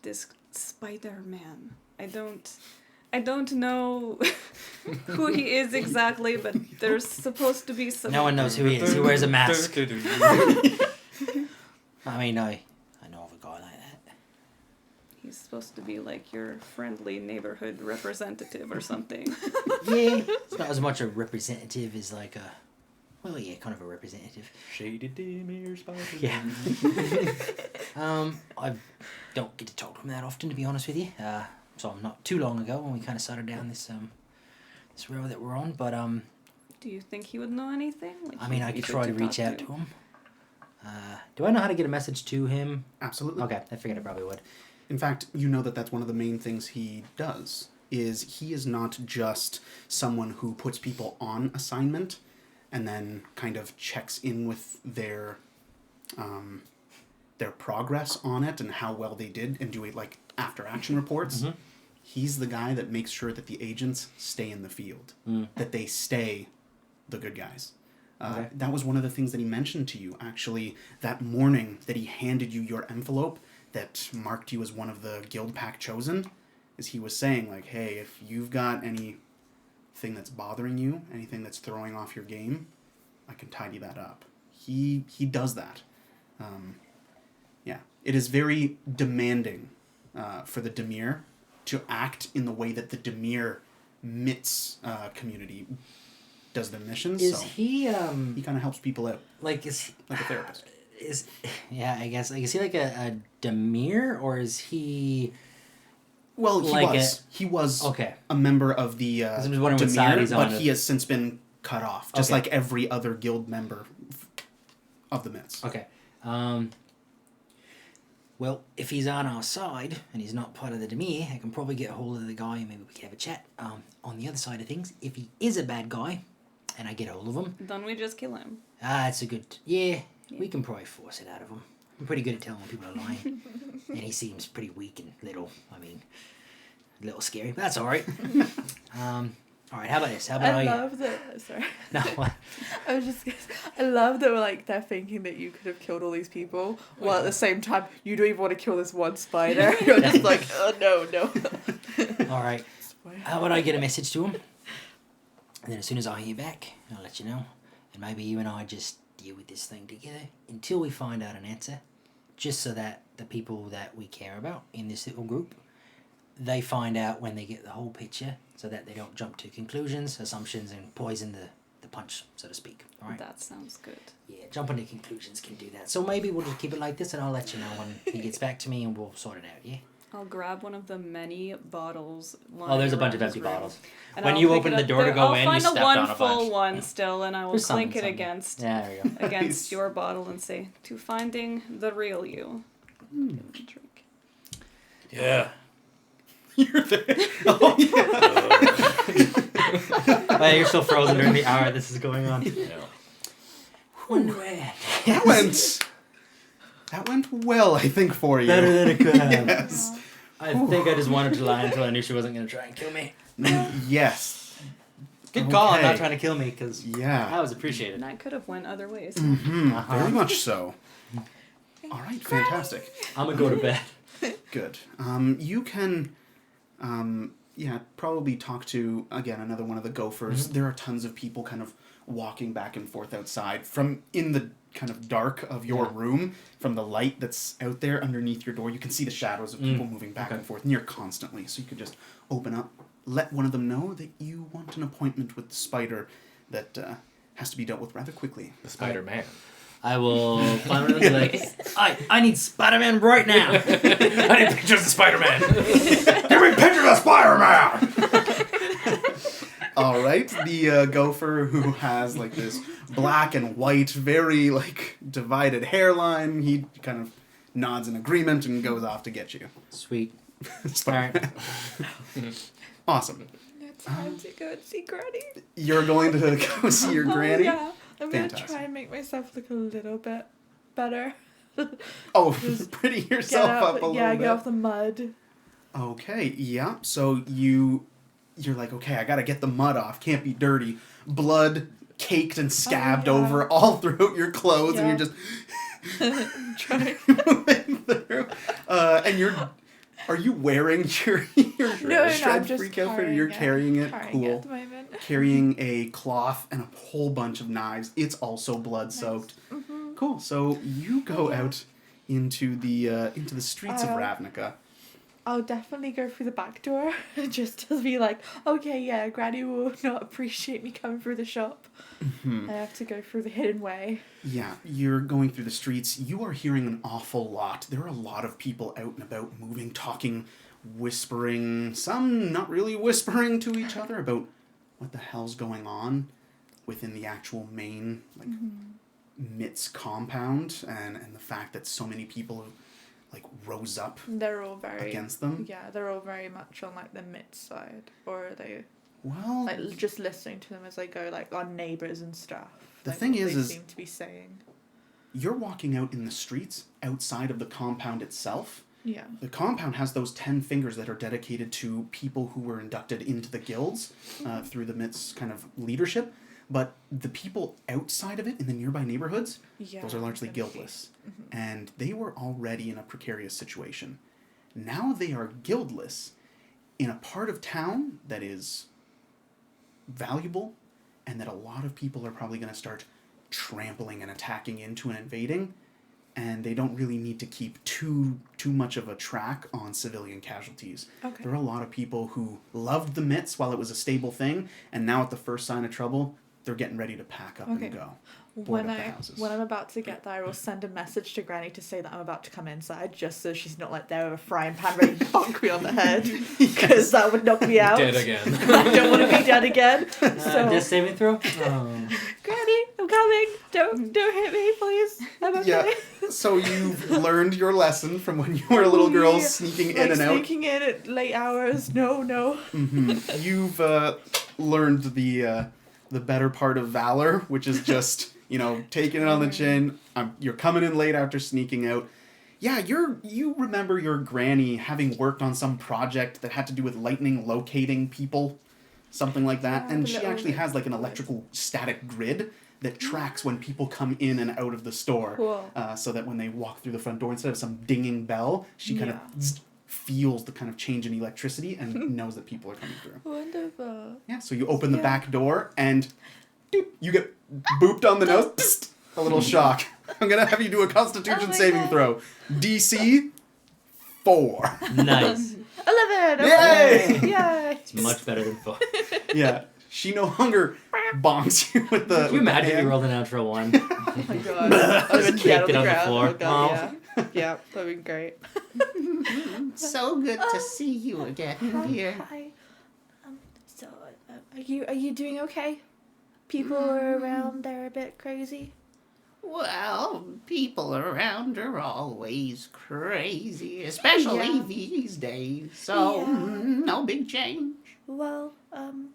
this Spider-Man. I don't know who he is exactly, but there's supposed to be some... No one knows who he is. He wears a mask. I mean, I know of a guy like that. He's supposed to be like your friendly neighborhood representative or something. Yeah, it's not as much a representative as like a... Well, yeah, kind of a representative. Shaded Demir Spider. Yeah. I don't get to talk to him that often, to be honest with you. So not too long ago when we kind of started down this this road that we're on, but Do you think he would know anything? Like, I mean, I could try to reach talk out to him. Do I know how to get a message to him? Absolutely. Okay, I figured I probably would. In fact, you know that that's one of the main things he does, is he is not just someone who puts people on assignment and then kind of checks in with their progress on it and how well they did and do it like after action reports. Mm-hmm. He's the guy that makes sure that the agents stay in the field, that they stay the good guys. Okay. That was one of the things that he mentioned to you, actually, that morning that he handed you your envelope that marked you as one of the guild pack chosen, is he was saying, like, hey, if you've got anything that's bothering you, anything that's throwing off your game, I can tidy that up. He does that. Yeah. It is very demanding for the Dimir to act in the way that the Dimir MITS community does their missions. Is so he he kind of helps people out, like is like a therapist. I guess like is he like a Demir or is he? Well, like he was okay. a member of the I was wondering what side he's Dimir, on. but he has since been cut off, just Okay. like every other guild member of the MITS. Okay. Well, if he's on our side and he's not part of the Demir, I can probably get a hold of the guy and maybe we can have a chat. On the other side of things, if he is a bad guy and I get a hold of him, Then we just kill him. it's a good... Yeah, we can probably force it out of him. I'm pretty good at telling when people are lying. And he seems pretty weak and little. I mean, a little scary, but that's all right. All right, how about this? How about I love that. Sorry. No, what? I was just. I love that. Like they're thinking that you could have killed all these people, while at the same time you don't even want to kill this one spider. You're just like, oh no. All right. How about I get a message to him? And then as soon as I hear back, I'll let you know. And maybe you and I just deal with this thing together until we find out an answer. Just so that the people that we care about in this little group, they find out when they get the whole picture so that they don't jump to conclusions, assumptions, and poison the punch, so to speak. All right? That sounds good. Yeah, jumping to conclusions can do that. So maybe we'll just keep it like this and I'll let you know when he gets back to me and we'll sort it out, yeah? I'll grab one of the many bottles. Oh, there's a bunch of lying empty around his room, bottles. and When I'll you pick open it the up door to there. go I'll in, you find stepped a one on a full bunch. one Yeah. still, and I will There's clink it something. against Yeah, there you go. against your bottle and say, "To finding the real you." Drink. Yeah. You're there. Oh, yeah. Oh, yeah, you're still frozen during the hour this is going on. Yeah. That went well, I think, for you. Better than it could have. Yes. I think I just wanted to lie until I knew she wasn't going to try and kill me. Yes. Good call on not Okay. trying to kill me, because Yeah. that was appreciated. And that could have went other ways. Mm-hmm. Uh-huh. Very much so. All right, fantastic. I'm going to go to bed. Good. You can, probably talk to, again, another one of the gophers. Mm-hmm. There are tons of people kind of walking back and forth outside from in the kind of dark of your Yeah. room, from the light that's out there underneath your door. You can see the shadows of people moving back Okay. and forth near constantly. So you could just open up, let one of them know that you want an appointment with the spider that has to be dealt with rather quickly. The Spider-Man. I will climb around and be like, I need Spider-Man right now. I need pictures of Spider-Man. Give me pictures of Spider-Man! All right, the gopher who has like this black and white, very like divided hairline, he kind of nods in agreement and goes off to get you. Sweet. Spider-Man. Awesome. It's time to go and see Granny. You're going to go see your granny? Oh, yeah. I'm going to Fantastic. try and make myself look a little bit better. Oh, Just pretty yourself up a little get bit. off the mud. Okay, yeah. So you're like, okay, I gotta get the mud off. Can't be dirty. Blood caked and scabbed yeah. over all throughout your clothes, and Yeah. you're just Trying. moving through. And are you wearing your No, shred I'm just freak outfit, or you're carrying it? Carrying it Cool. at the moment. Carrying a cloth and a whole bunch of knives. It's also blood soaked. Mm-hmm. Cool. So you go out into the streets of Ravnica. I'll definitely go through the back door just to be like, okay, yeah, Granny will not appreciate me coming through the shop. Mm-hmm. I have to go through the hidden way. Yeah, you're going through the streets. You are hearing an awful lot. There are a lot of people out and about, moving, talking, whispering, some not really whispering to each other about what the hell's going on within the actual main, like, MIT's compound, and the fact that so many people like rose up They're all very against them. Yeah, they're all very much on like the mid side, or are they Well, like just listening to them as they go, like on Neighbours and stuff. The like, thing what is they seem to be saying. you're walking out in the streets outside of the compound itself. Yeah. The compound has those 10 fingers that are dedicated to people who were inducted into the guilds through the MIT's kind of leadership. But the people outside of it in the nearby neighborhoods, those are largely guildless. And they were already in a precarious situation. Now they are guildless in a part of town that is valuable and that a lot of people are probably going to start trampling and attacking into and invading. And they don't really need to keep too much of a track on civilian casualties. Okay. There are a lot of people who loved the MITs while it was a stable thing, and now at the first sign of trouble, they're getting ready to pack up and go. Board up the houses. When I'm about to get there, I will send a message to Granny to say that I'm about to come inside, just so she's not like there with a frying pan ready to bonk me on the head, because that would knock me out. Dead again. I don't want to be dead again. So, Death saving throw? Oh. Granny, I'm coming. Don't hit me, please. I'm okay. Yeah. So you've learned your lesson from when you were a little girl sneaking in and out. Sneaking in at late hours. No. Mm-hmm. You've learned the better part of valor, which is just, taking it on the chin. You're coming in late after sneaking out. Yeah, you remember your granny having worked on some project that had to do with lightning locating people, something like that. And she actually has like an electrical static grid that tracks when people come in and out of the store. Cool. So that when they walk through the front door, instead of some dinging bell, she kind of feels the kind of change in electricity and knows that people are coming through. Wonderful. Yeah, so you open the back door and doop, you get booped on the nose. Psst, a little shock. I'm going to have you do a Constitution saving throw. DC 4. Nice. 11. Yay! Yay! It's much better than 4. Yeah, she no longer bonks you with the. Can you imagine if you rolled a natural 1? Oh my god. I would Just dead kicked on it the on the ground. floor. Oh god, yeah, that'd be great. So good to see you again, dear. Hi. So, are you doing okay? People are around. They're a bit crazy. Well, people around are always crazy, especially Yeah. these days. So, no big change. Well, I'm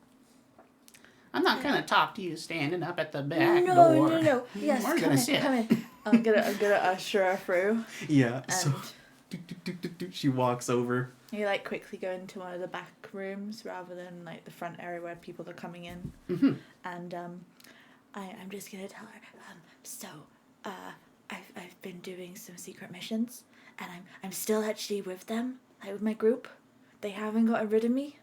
not gonna talk to you standing up at the back no. door. Yes, We're come gonna in, sit. come in. I'm gonna usher her through, Yeah, and so she walks over. you like quickly go into one of the back rooms rather than like the front area where people are coming in. Mm-hmm. And I'm just gonna tell her. I've been doing some secret missions, and I'm still actually with them, like with my group. They haven't gotten rid of me.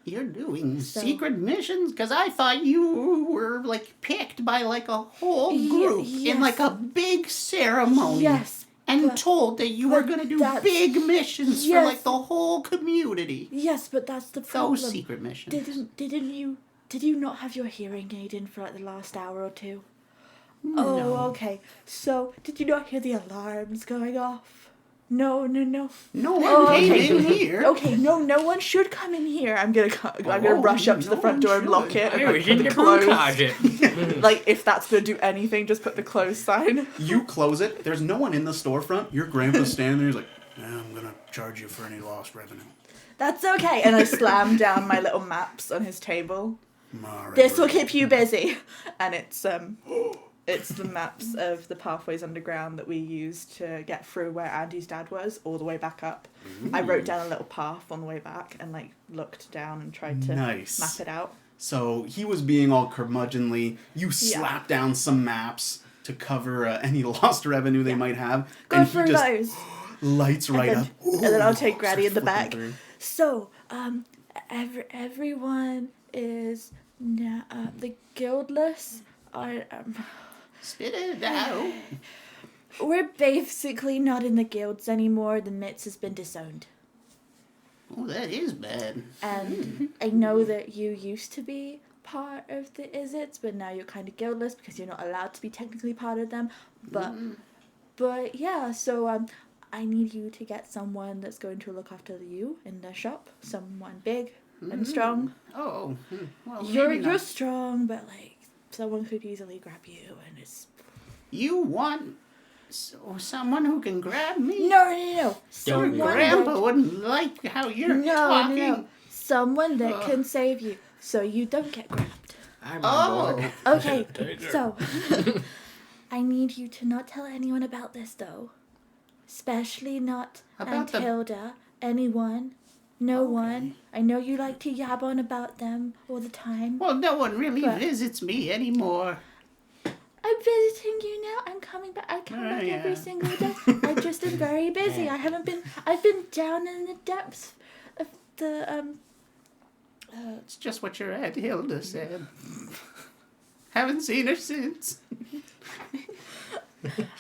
You're doing secret missions? Because I thought you were, picked by, a whole group in, a big ceremony. Yes. And told that you were going to do big missions for, the whole community. Yes, but that's the problem. Those secret missions. Did you not have your hearing aid in for, the last hour or two? No. Oh, okay. So, did you not hear the alarms going off? No. No one came in here. Okay, no one should come in here. I'm gonna rush up to the front door and lock it. And, I was put in the the broom close. closet. If that's gonna do anything, just put the close sign. You close it. There's no one in the storefront. Your grandpa's standing there. He's like, I'm going to charge you for any lost revenue. That's okay. And I slam down my little maps on his table. All right, This will we're- keep you busy. And it's the maps of the pathways underground that we used to get through where Andy's dad was, all the way back up. I wrote down a little path on the way back and looked down and tried to map it out. So he was being all curmudgeonly. You slap down some maps to cover any lost revenue they might have. Go and through he just those. lights right up. And then I'll take Granny in the Starts back. flipping through. So, everyone is now the guildless. Spit it out. We're basically not in the guilds anymore. The MITS has been disowned. Oh, that is bad. And I know that you used to be part of the Izzets, but now you're kind of guildless because you're not allowed to be technically part of them. But yeah, so I need you to get someone that's going to look after you in the shop. Someone big, and strong. Oh, well, You're maybe not. strong, but like someone could easily grab you, and it's You want someone who can grab me? no. Someone Grandpa that, wouldn't like how you're no, talking. no, someone that can save you, so you don't get grabbed. I'm on board. Okay, so I need you to not tell anyone about this, though. Especially not About the- Hilda, anyone, no one. I know you like to yab on about them all the time. Well, no one really But- visits me anymore. I'm visiting you now. I'm coming back. I come back every yeah. single day. I just am very busy. I've been down in the depths of the It's just what your Aunt Hilda said. Haven't seen her since.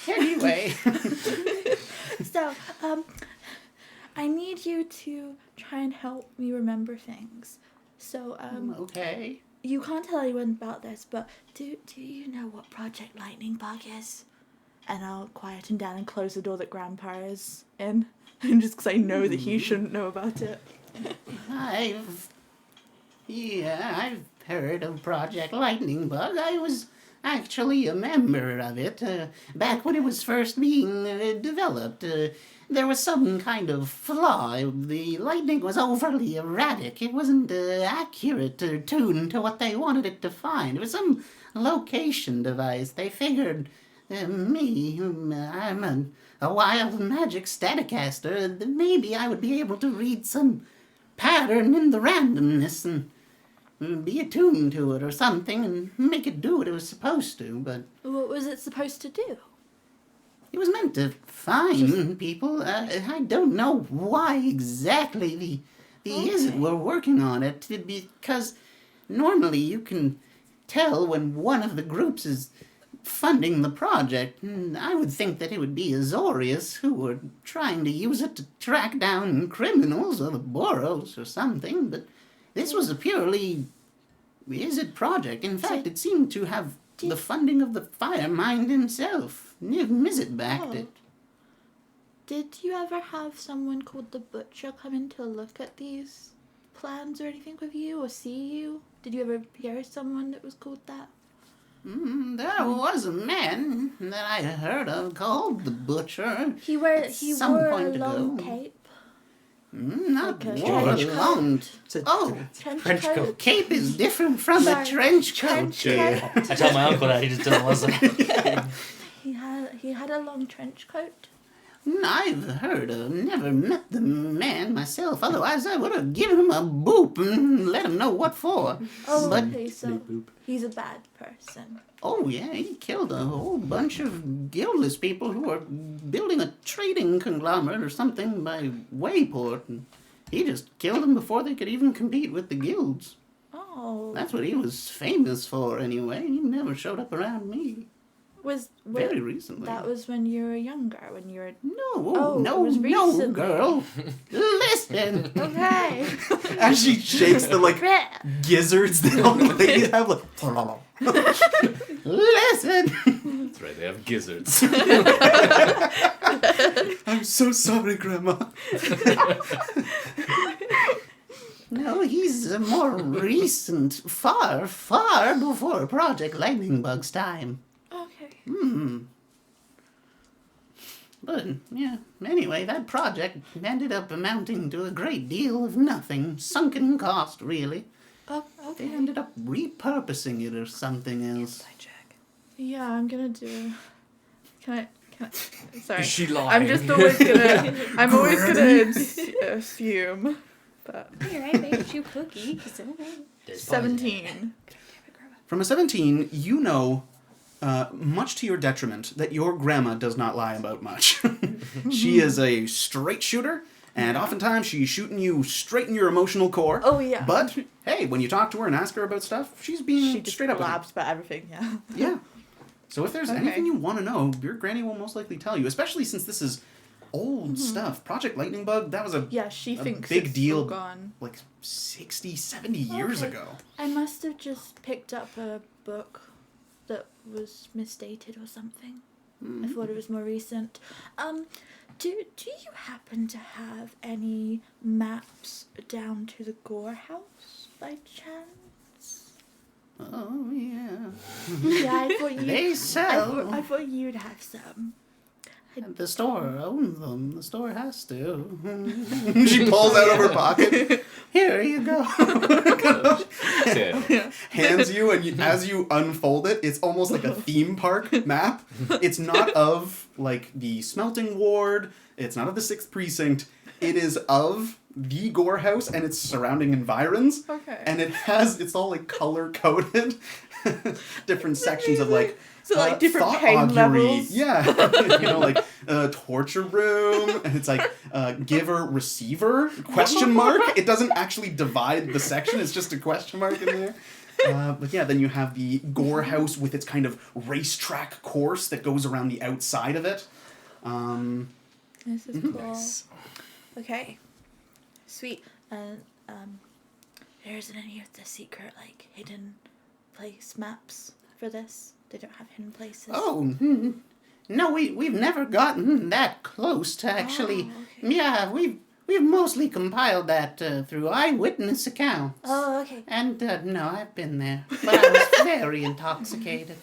Anyway. So, I need you to try and help me remember things. So, Okay. you can't tell anyone about this, but do you know what Project Lightning Bug is? And I'll quiet him down and close the door that Grandpa is in. And just because I know that he shouldn't know about it. I've heard of Project Lightning Bug. I was actually a member of it back when it was first being developed. There was some kind of flaw. The lightning was overly erratic. It wasn't accurate or tuned to what they wanted it to find. It was some location device. They figured I'm a wild magic staticaster. Maybe I would be able to read some pattern in the randomness and be attuned to it or something and make it do what it was supposed to, but What was it supposed to do? it was meant to find people. I don't know why exactly the Izzet were working on it, because normally you can tell when one of the groups is funding the project. I would think that it would be Azorius who were trying to use it to track down criminals or the Boros or something, but this was a purely Izzet project. In fact, it seemed to have the funding of the Fire Mind himself. Niv Mizzet backed it. Did you ever have someone called the Butcher come in to look at these plans or anything with you or see you? Did you ever hear someone that was called that? There was a man that I heard of called the Butcher. He some wore a point long ago. cape. Not Like a wore trench a coat. long... Oh, Trench coat. cape is different from a Sorry, trench coat. trench coat. I tell my uncle that, he just doesn't listen. He had a long trench coat. I've heard of, never met the man myself. Otherwise, I would have given him a boop and let him know what for. Oh, But, okay, so he's a bad person. oh yeah, he killed a whole bunch of guildless people who were building a trading conglomerate or something by Wayport. And he just killed them before they could even compete with the guilds. Oh, That's what he was famous for, anyway. He never showed up around me. Very recently. That was when you were younger, when you were... No, it no, was no, recently. girl. Listen. Okay. As she shakes the like gizzards that all the ladies have, like. Listen. That's right, they have gizzards. I'm so sorry, Grandma. No, he's more recent. Far, far before Project Lightning Bug's time. Okay. But, yeah, anyway, that project ended up amounting to a great deal of nothing. Sunken cost, really. Oh, They okay. ended up repurposing it or something else. Yeah, I'm gonna do... Can I... Sorry. Is she lying? I'm just always gonna... I'm always gonna assume. But... Alright, made you cookies. 17. From a 17, you know, much to your detriment, that your grandma does not lie about much. She is a straight shooter, and oftentimes she's shooting you straight in your emotional core. Oh, yeah. But, hey, when you talk to her and ask her about stuff, she's being She just straight up with you. blabs about everything, yeah. Yeah. So if there's Okay. anything you want to know, your granny will most likely tell you, especially since this is old stuff. Project Lightning Bug, that was a Yeah, she A thinks big it's deal. all gone. like 60, 70 years Okay. ago. I must have just picked up a book that was misdated or something. I thought it was more recent. Do you happen to have any maps down to the Gore House by chance? Oh, yeah. Yeah, I thought you. They sell. I thought you'd have some. The store owns them. The store has to. She pulls out of her pocket, Here you go. hands you, and as you unfold it, it's almost like a theme park map. It's not of, like, the smelting ward. It's not of the 6th precinct. It is of the Gore House and its surrounding environs. Okay. And it's all, like, color-coded. Different sections of, like, So like different thought pain augury. levels. Yeah. Like torture room, and it's like giver receiver question mark. It doesn't actually divide the section. It's just a question mark in there. But yeah, then you have the Gore House with its kind of racetrack course that goes around the outside of it. This is cool. Nice. Okay. Sweet. And there isn't any of the secret like hidden place maps for this. They don't have hidden places. Oh, no, we've never gotten that close to actually. Oh, okay. Yeah, we've mostly compiled that through eyewitness accounts. Oh, okay. And no, I've been there, but I was very intoxicated.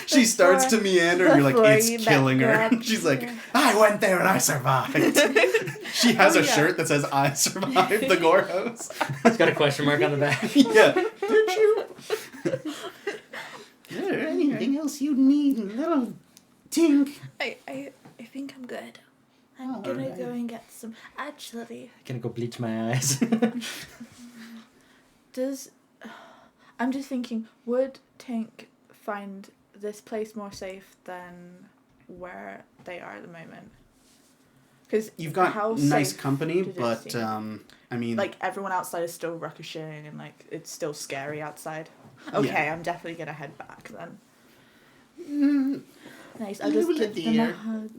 She starts to meander, and you're like, Before it's you met killing her. Greg. She's like, I went there and I survived. She has a shirt that says, I survived the Gore House. It's got a question mark on the back. Yeah. Did you? Is there anything else you need, little Tink? I think I'm good. I'm Oh, gonna alright. go and get some. Actually, Gonna go bleach my eyes. I'm just thinking, would Tink find this place more safe than where they are at the moment? Because You've got how nice safe company, did it but seem? I mean, Like everyone outside is still ricocheting and like it's still scary outside. Okay, Yeah. I'm definitely gonna head back then. Nice. I'll You just give them a dear. hug.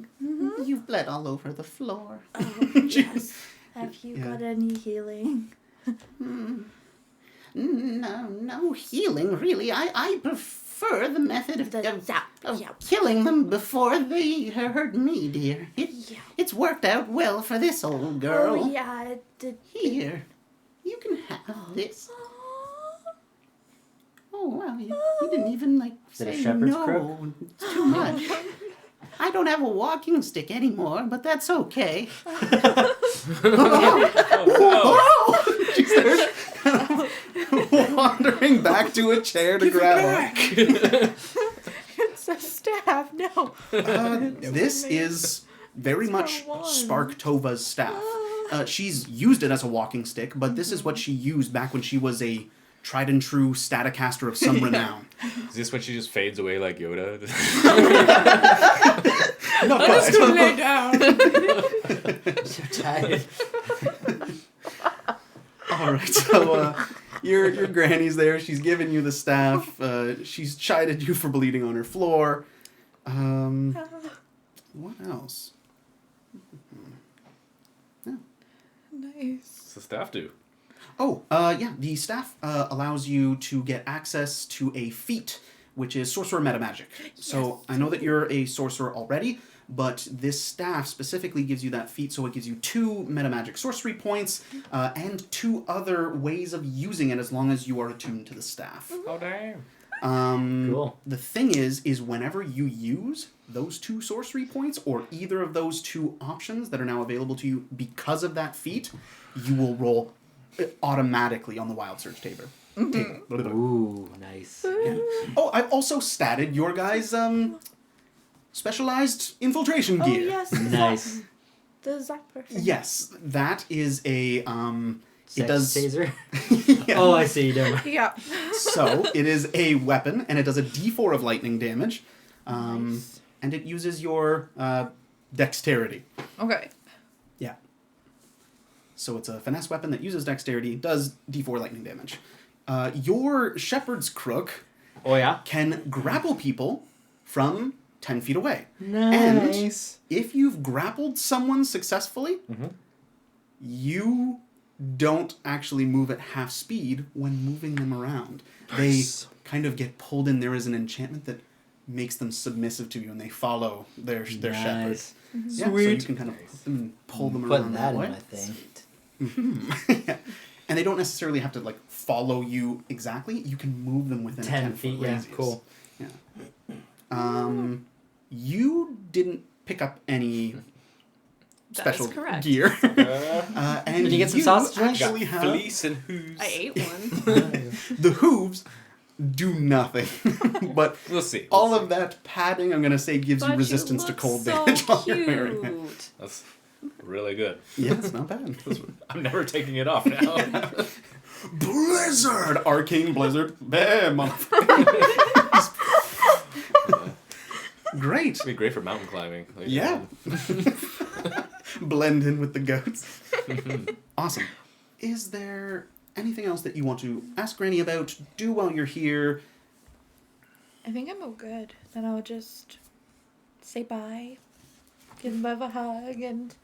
You've bled all over the floor. Oh yes. Have you Yeah. got any healing? No healing, really. I prefer the method of Zap. killing them before they hurt me, dear. Yeah. It's worked out well for this old girl. Oh yeah, it did. Here, you can have this. Oh, wow, you didn't even, like, Is it a say shepherd's no. crook? It's too much. I don't have a walking stick anymore, but that's okay. she starts wandering back to a chair to grab it. It's a staff. No. This is very much for one. Spark Tova's staff. She's used it as a walking stick, but this is what she used back when she was a tried and true Staticaster of some renown. Is this when she just fades away like Yoda? Not I'm just quite. gonna lay down. So tired. All right, so your granny's there. She's giving you the staff. She's chided you for bleeding on her floor. What else? Nice. What's the staff do? Oh, yeah, the staff allows you to get access to a feat, which is Sorcerer Meta Magic. So I know that you're a sorcerer already, but this staff specifically gives you that feat, so it gives you 2 Meta Magic sorcery points, and 2 other ways of using it as long as you are attuned to the staff. Oh, damn. Cool. The thing is whenever you use those 2 sorcery points, or either of those 2 options that are now available to you because of that feat, you will roll automatically on the Wild Search table. Ooh, nice. Yeah. Oh, I've also statted your guys' specialized infiltration Oh gear. yes. Nice. The zapper thing. Yes, that is a Sex does- taser? yeah. Oh, I see. Never mind. Yeah. So it is a weapon, and it does a D4 of lightning damage, Nice. and it uses your dexterity. Okay. Yeah. So it's a finesse weapon that uses dexterity, does D4 lightning damage. Your shepherd's crook Oh, yeah? can grapple people from 10 feet away. Nice. If you've grappled someone successfully, you don't actually move at half speed when moving them around. Nice. They kind of get pulled in. There is an enchantment that makes them submissive to you, and they follow their shepherd. Nice. Yeah, so you can kind of put them and pull them Put around that in way. my thing. Yeah. And they don't necessarily have to like follow you exactly. You can move them within 10 a 10 feet, foot yeah, radius. cool. Yeah. You didn't pick up any That is special correct. gear. And Did you get some sausage links? actually have Fleece and hooves. I ate one. the hooves do nothing, but We'll see. all of that padding, I'm gonna say, gives you But resistance to look cold so damage while you're wearing it. cute. That's really good. Yeah, it's not bad. I'm never taking it off now. Blizzard, arcane blizzard, bam, motherfucker. Great. It'd be great for mountain climbing. Like, Yeah. Blend in with the goats. Awesome. Is there anything else that you want to ask Granny about, do while you're here? I think I'm all good. Then I'll just say bye, give them both a hug, and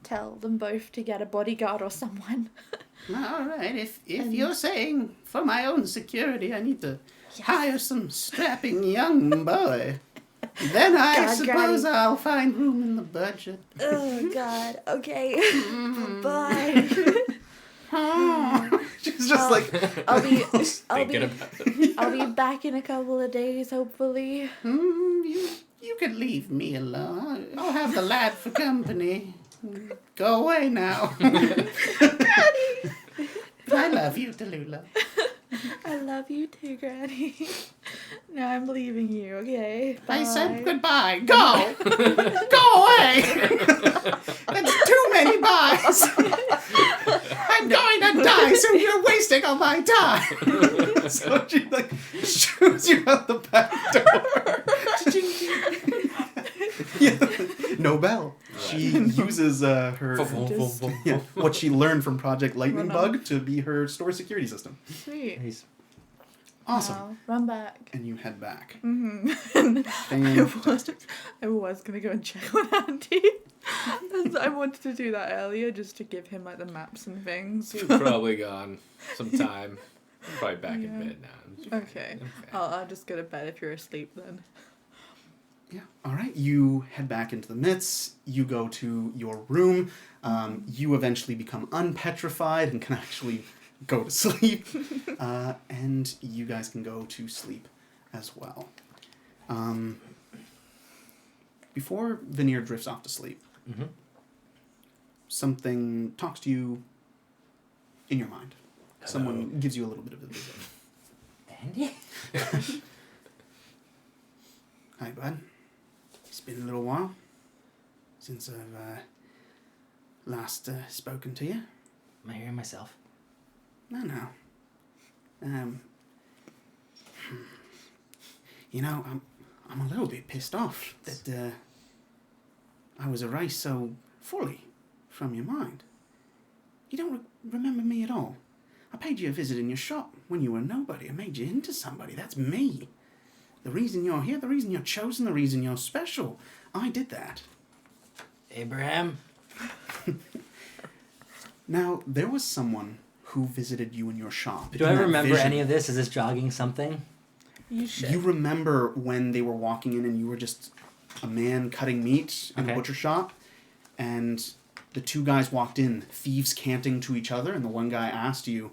tell them both to get a bodyguard or someone. All right, if you're saying for my own security I need to hire some strapping young boy, then I God, suppose Granny. I'll find room in the budget. Oh God. Okay. Bye. She's just like, I'll be Thinking about it. I'll be back in a couple of days, hopefully. You can leave me alone. I'll have the lad for company. Go away now. I love you, Tallulah. I love you too, Granny. Now I'm leaving you, okay? Bye. I said goodbye. Go! Go away! That's too many byes! I'm going to die, so you're wasting all my time! so she like shoots you out the back door. Yeah. No bell. She uses her yeah, what she learned from Project Lightning Run on. Bug to be her store security system. Sweet. Nice. Awesome. Wow. Run back. And you head back. Mm-hmm. I was gonna go and check on Andy. I wanted to do that earlier just to give him like the maps and things. You've probably gone some time. I'm probably back in bed now. Okay. I'll just go to bed if you're asleep then. Yeah. All right. You head back into the midst. You go to your room. You eventually become unpetrified and can actually go to sleep. And you guys can go to sleep as well. Before Veneer drifts off to sleep, something talks to you in your mind. Someone gives you a little bit of a vision. Andy? Hi, bud. It's been a little while since I've last spoken to you. Am I hearing myself? No. You know, I'm a little bit pissed off that I was erased so fully from your mind. You don't remember me at all. I paid you a visit in your shop when you were nobody. I made you into somebody. That's me. The reason you're here, the reason you're chosen, the reason you're special. I did that. Abraham? Now, there was someone who visited you in your shop. Do I remember any of this? Is this jogging something? You should. You remember when they were walking in and you were just a man cutting meat in a Okay. butcher shop, and the two guys walked in, thieves canting to each other, and the one guy asked you,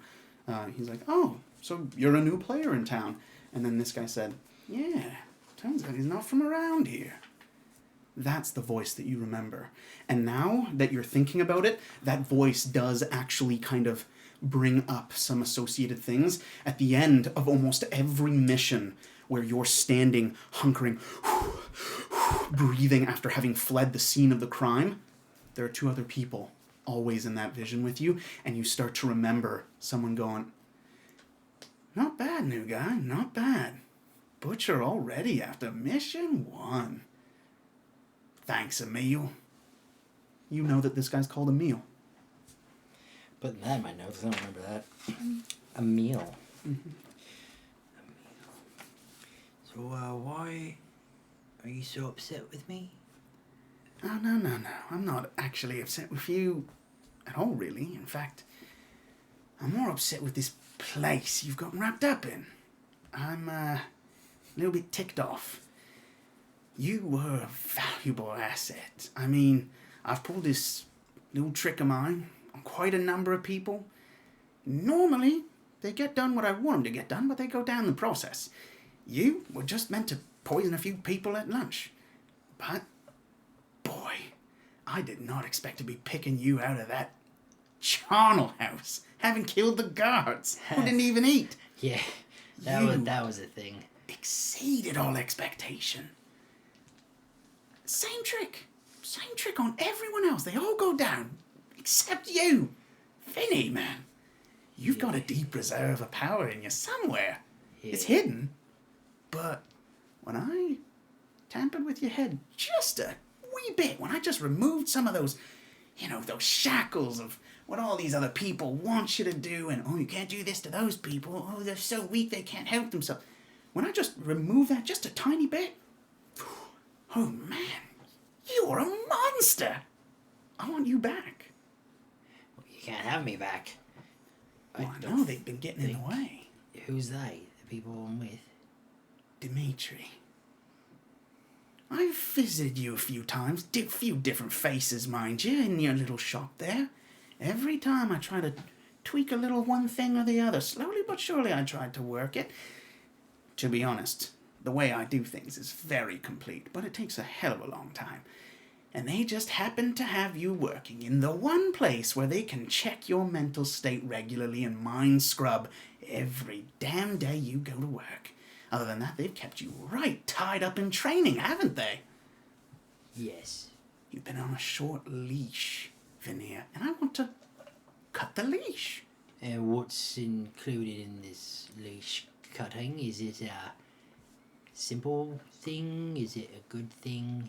he's like, "Oh, so you're a new player in town." And then this guy said, "Yeah, turns out he's not from around here." That's the voice that you remember. And now that you're thinking about it, that voice does actually kind of bring up some associated things. At the end of almost every mission where you're standing, hunkering, breathing after having fled the scene of the crime, there are two other people always in that vision with you, and you start to remember someone going, "Not bad, new guy, not bad. Butcher already after mission 1. Thanks, Emil." You know that this guy's called Emil. Putting that in my notes. I don't remember that. A meal. So, why are you so upset with me? Oh, no. I'm not actually upset with you at all, really. In fact, I'm more upset with this place you've gotten wrapped up in. I'm a little bit ticked off. You were a valuable asset. I mean, I've pulled this little trick of mine on quite a number of people. Normally, they get done what I want them to get done, but they go down the process. You were just meant to poison a few people at lunch. But, boy, I did not expect to be picking you out of that charnel house, having killed the guards who didn't even eat. Yeah, that was a thing. Exceeded all expectation. Same trick on everyone else. They all go down, except you. Vinny, man. You've got a deep reserve of power in you somewhere. Yeah. It's hidden. But when I tampered with your head just a wee bit, when I just removed some of those, those shackles of what all these other people want you to do, and, oh, you can't do this to those people, oh, they're so weak they can't help themselves. When I just removed that just a tiny bit, oh, man, you're a monster. I want you back. Well, you can't have me back. Well, I know they've been getting in the way. Who's they? The people I'm with? Dimitri. I've visited you a few times, a few different faces, mind you, in your little shop there. Every time I try to tweak a little one thing or the other, slowly but surely I tried to work it. To be honest, the way I do things is very complete, but it takes a hell of a long time. And they just happen to have you working in the one place where they can check your mental state regularly and mind scrub every damn day you go to work. Other than that, they've kept you right tied up in training, haven't they? Yes. You've been on a short leash, Veneer, and I want to cut the leash. And what's included in this leash cutting? Is it a simple thing? Is it a good thing?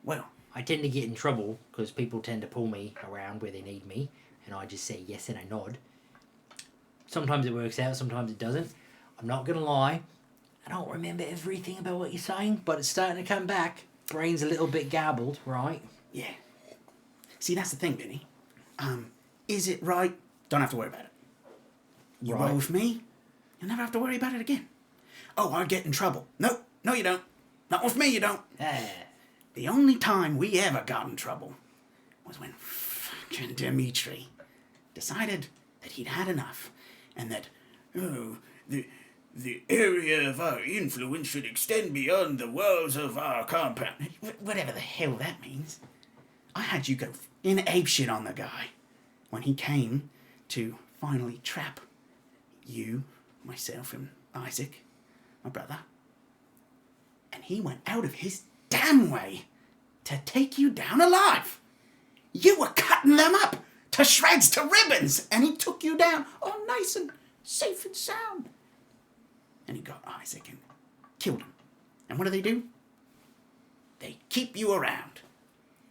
Well, I tend to get in trouble because people tend to pull me around where they need me, and I just say yes and I nod. Sometimes it works out, sometimes it doesn't. I'm not going to lie. I don't remember everything about what you're saying, but it's starting to come back. Brain's a little bit garbled, right? yeah. See, that's the thing, Vinny. Is it right? Don't have to worry about it. You Right. roll with me, you'll never have to worry about it again. Oh, I get in trouble. No, you don't. Not with me, you don't. The only time we ever got in trouble was when fucking Dimitri decided that he'd had enough, and that, the area of our influence should extend beyond the walls of our compound. Whatever the hell that means. I had you go in apeshit on the guy when he came to finally trap you, myself, and Isaac, my brother. And he went out of his damn way to take you down alive. You were cutting them up to shreds, to ribbons, and he took you down all nice and safe and sound. And he got Isaac and killed him. And what do? They keep you around.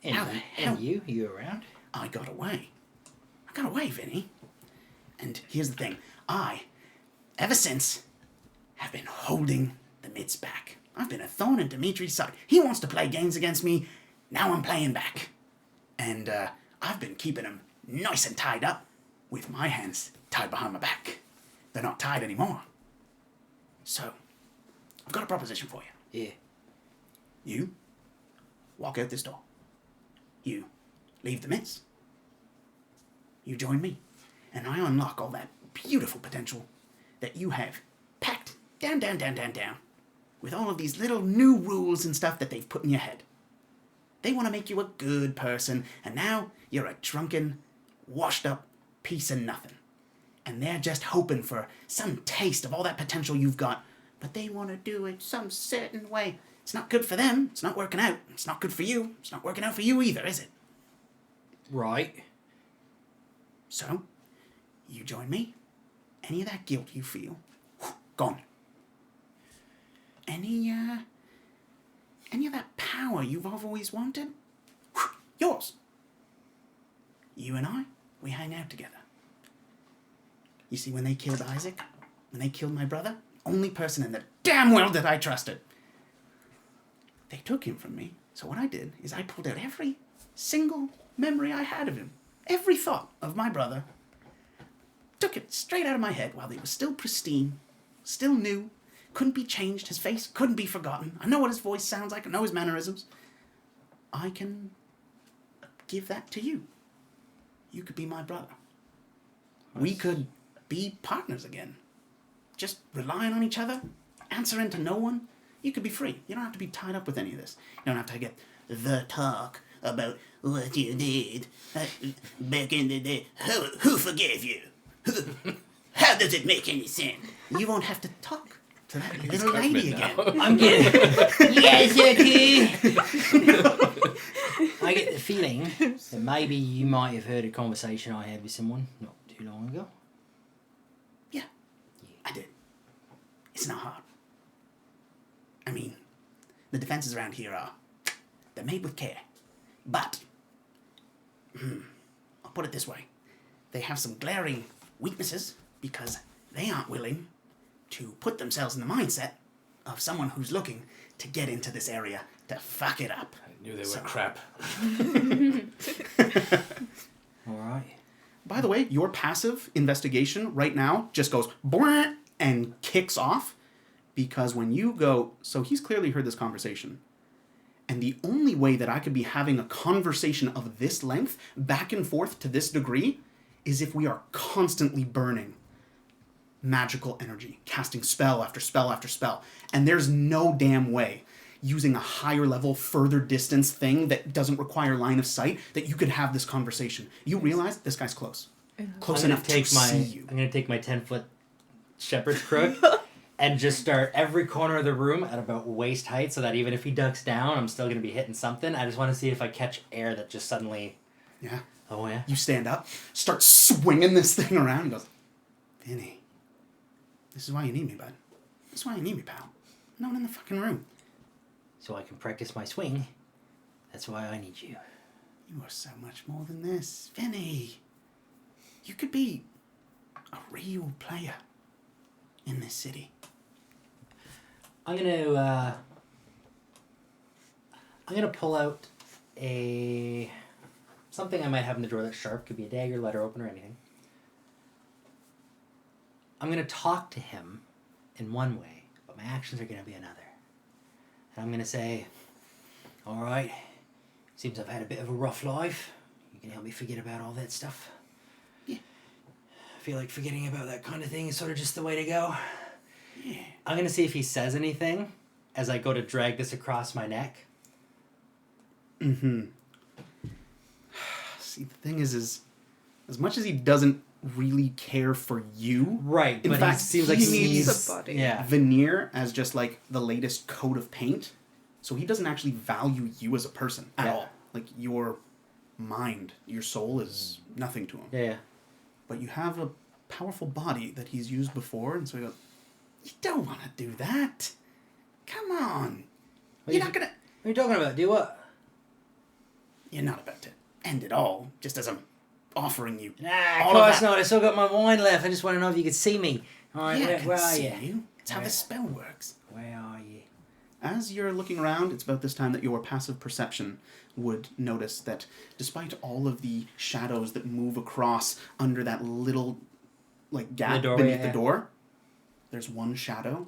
How the hell? And you around? I got away, Vinny. And here's the thing. Ever since, have been holding the midst back. I've been a thorn in Dimitri's side. He wants to play games against me. Now I'm playing back. And I've been keeping him nice and tied up with my hands tied behind my back. They're not tied anymore. So, I've got a proposition for you. Yeah. You walk out this door. You leave the midst. You join me. And I unlock all that beautiful potential that you have packed down, with all of these little new rules and stuff that they've put in your head. They want to make you a good person, and now you're a drunken, washed up piece of nothing. And they're just hoping for some taste of all that potential you've got, but they want to do it some certain way. It's not good for them. It's not working out. It's not good for you. It's not working out for you either, is it? Right. So, you join me. Any of that guilt you feel, gone. Any of that power you've always wanted, yours. You and I, we hang out together. You see, when they killed Isaac, when they killed my brother, only person in the damn world that I trusted, they took him from me. So what I did is I pulled out every single memory I had of him, every thought of my brother, took it straight out of my head while they were still pristine, still new, couldn't be changed. His face couldn't be forgotten. I know what his voice sounds like. I know his mannerisms. I can give that to you. You could be my brother. We could be partners again. Just relying on each other, answering to no one. You could be free. You don't have to be tied up with any of this. You don't have to get the talk about what you did back in the day. Who forgave you? How does it make any sense? You won't have to talk to that little lady again. I'm getting... Yes, okay. I get the feeling that maybe you might have heard a conversation I had with someone not too long ago. Yeah, I did. It's not hard. I mean, the defenses around here they're made with care. But, I'll put it this way. They have some glaring weaknesses because they aren't willing to put themselves in the mindset of someone who's looking to get into this area to fuck it up. I knew they were crap. All right. By the way, your passive investigation right now just goes blah and kicks off because when you go, so he's clearly heard this conversation. And the only way that I could be having a conversation of this length, back and forth to this degree, is if we are constantly burning magical energy, casting spell after spell after spell. And there's no damn way, using a higher level, further distance thing that doesn't require line of sight, that you could have this conversation. You realize this guy's close. Close enough to see you. I'm going to take my 10-foot shepherd's crook and just start every corner of the room at about waist height so that even if he ducks down, I'm still going to be hitting something. I just want to see if I catch air that just suddenly... Yeah. Oh, yeah? You stand up, start swinging this thing around, and goes, Vinny, this is why you need me, bud. This is why you need me, pal. No one in the fucking room. So I can practice my swing. That's why I need you. You are so much more than this. Vinny, you could be a real player in this city. I'm gonna pull out something I might have in the drawer that's sharp. Could be a dagger, letter opener, anything. I'm gonna talk to him in one way, but my actions are gonna be another. And I'm gonna say, all right, seems I've had a bit of a rough life. You can help me forget about all that stuff. Yeah. I feel like forgetting about that kind of thing is sort of just the way to go. Yeah. I'm gonna see if he says anything as I go to drag this across my neck. Mm-hmm. See, the thing is as much as he doesn't really care for you, Right, in but fact, he seems like he he's needs a body. Yeah. Veneer as just like the latest coat of paint, so he doesn't actually value you as a person at all. Like your mind, your soul is nothing to him. Yeah. But you have a powerful body that he's used before, and so he goes, you don't want to do that. Come on. You're not gonna... What are you talking about? Do what? You're not about to end it all, just as I'm offering you Nah, all of of course that. not. I still got my wine left. I just want to know if you could see me. All right, Yeah, I where can are see you? It's how the spell works. Where are you? As you're looking around, it's about this time that your passive perception would notice that despite all of the shadows that move across under that little like gap beneath the door, there's one shadow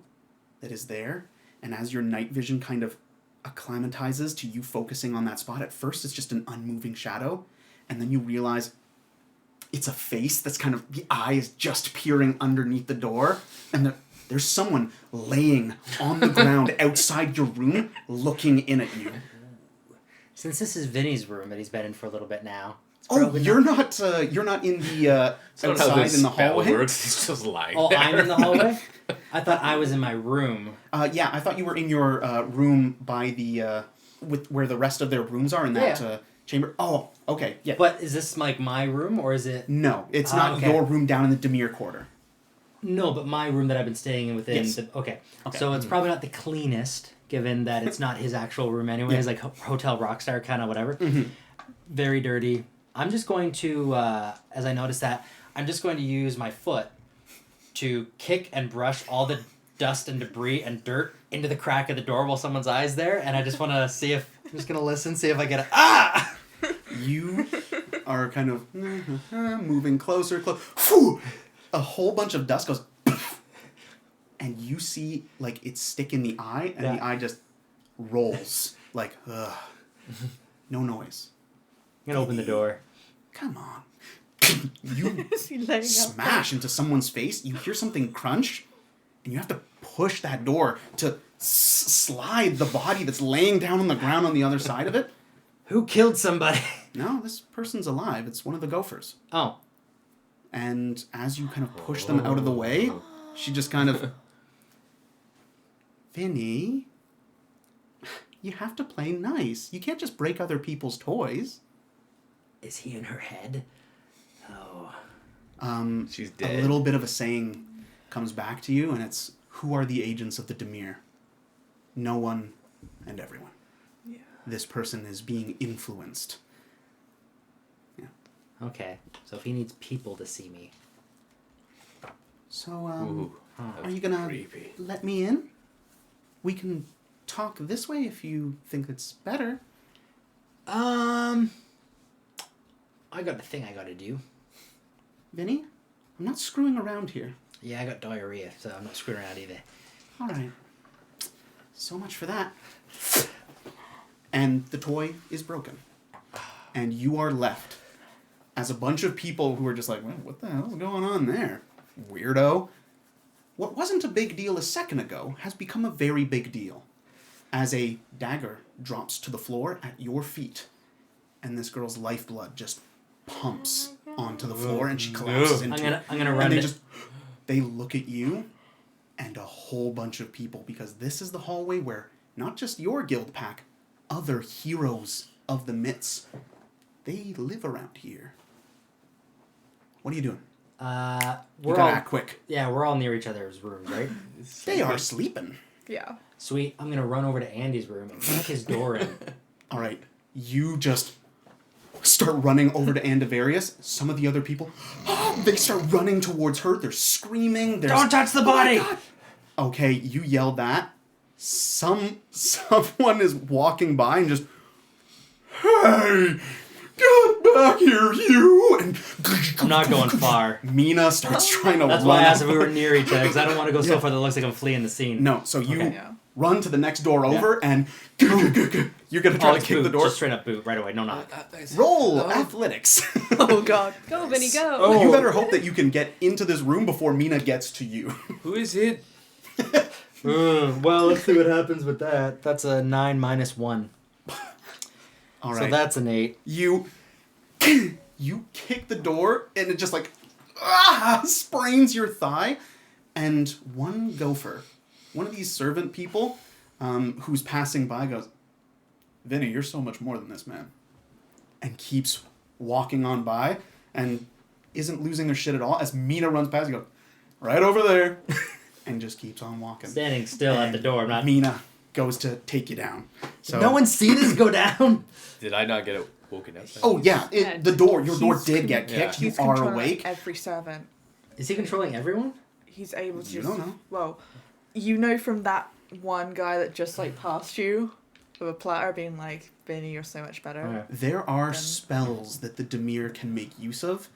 that is there, and as your night vision kind of acclimatizes to you focusing on that spot, at first it's just an unmoving shadow, and then you realize it's a face that's kind of, the eye is just peering underneath the door, and there's someone laying on the ground outside your room looking in at you. Since this is Vinny's room that he's been in for a little bit now. Oh, you're not in the outside in the hallway? Works. He's just lying Oh, there. I'm in the hallway? I thought I was in my room. Yeah, I thought you were in your room by the with where the rest of their rooms are in that chamber. Oh, okay, yeah. But is this like my room or is it? No, it's not okay. your room down in the Demir Quarter. No, but my room that I've been staying in within. Yes. Okay. Okay. So it's probably not the cleanest, given that it's not his actual room anyway. Yeah. It's like Hotel Rockstar kind of whatever. Mm-hmm. Very dirty. I'm just going to, as I notice that, I'm just going to use my foot to kick and brush all the dust and debris and dirt into the crack of the door while someone's eye's there, and I just want to see if, I'm just going to listen, see if I get a, ah! You are kind of moving closer. Whew! A whole bunch of dust goes, and and you see like it stick in the eye, and the eye just rolls like, ugh. No noise. I'm gonna open the door. Come on. You Is he laying out smash into someone's face. You hear something crunch, and you have to push that door to slide the body that's laying down on the ground on the other side of it. Who killed somebody? No, this person's alive. It's one of the gophers. Oh. And as you kind of push them out of the way, she just kind of... Vinny, you have to play nice. You can't just break other people's toys. Is he in her head? Oh. She's A dead. little bit of a saying comes back to you, and it's, who are the agents of the Demir? No one and everyone. Yeah. This person is being influenced. Okay. So if he needs people to see me. So, Ooh, are you gonna creepy. let me in? We can talk this way if you think it's better. I got a thing I gotta do. Vinny, I'm not screwing around here. Yeah, I got diarrhea, so I'm not screwing around either. All right. So much for that. And the toy is broken. And you are left as a bunch of people who are just like, well, what the hell's going on there? Weirdo. What wasn't a big deal a second ago has become a very big deal. As a dagger drops to the floor at your feet, and this girl's lifeblood just pumps onto the floor, and she collapses into it. I'm gonna run And they it. just, they look at you, and a whole bunch of people, because this is the hallway where not just your guild pack, other heroes of the myths, they live around here. What are you doing? You We're gotta all act quick. yeah, we're all near each other's rooms, right? They are sleeping. Yeah. Sweet. I'm gonna run over to Andy's room and kick his door in. All right, you just start running over to Andavarius. Some of the other people, they start running towards her. They're screaming. Don't touch the "Oh my body!" God." Okay, you yell that. Someone is walking by and just, hey, get back here, you! And I'm not going far. Mina starts trying to That's run. why I asked if over. we were near each other, because I don't want to go so far that it looks like I'm fleeing the scene. No, so you Okay. Yeah. run to the next door over and you're gonna try to it's kick boot. the door. Just straight up boot right away. No knock. Roll athletics. Oh God. Go, Vinny, go. Oh. You better hope that you can get into this room before Mina gets to you. Who is it? Well, let's see what happens with that. That's a 9 minus 1. All right. So that's an 8. You kick the door and it just like sprains your thigh, and one gopher, one of these servant people who's passing by goes, Vinny, you're so much more than this, man, and keeps walking on by and isn't losing their shit at all as Mina runs past. He goes, right over there. And just keeps on walking. Standing still at the door. I'm not. Mina goes to take you down. So No one's seen this go down. Did I not get it woken up? Then? Oh yeah, your door He's did get kicked. You He's are controlling awake. every servant. Is he controlling everyone? He's able to You just... don't know. Well, you know from that one guy that just like passed you with a platter being like, Vinny, you're so much better. Okay. There are Then- spells that the Demir can make use of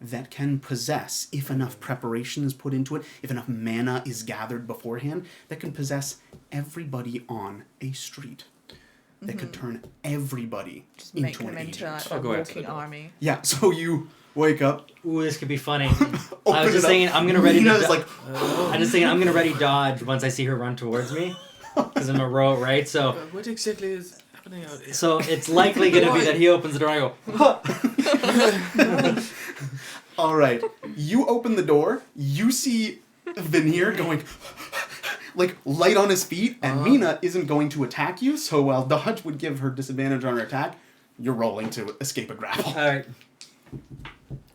that can possess, if enough preparation is put into it, if enough mana is gathered beforehand, that can possess everybody on a street. That could turn everybody Just make into them an into agent. like, I'll a go answer the walking door. army. Yeah, so you wake up. Ooh, this could be funny. Open I was just it up. thinking, I'm gonna ready to. Mina's like, I'm just thinking, I'm gonna ready dodge once I see her run towards me, because I'm a row, right? So, What exactly is happening out here? so it's likely gonna be that he opens the door. And I go, all right. You open the door. You see Veneer going like light on his feet, and Mina isn't going to attack you. So while dodge would give her disadvantage on her attack, you're rolling to escape a grapple. all right.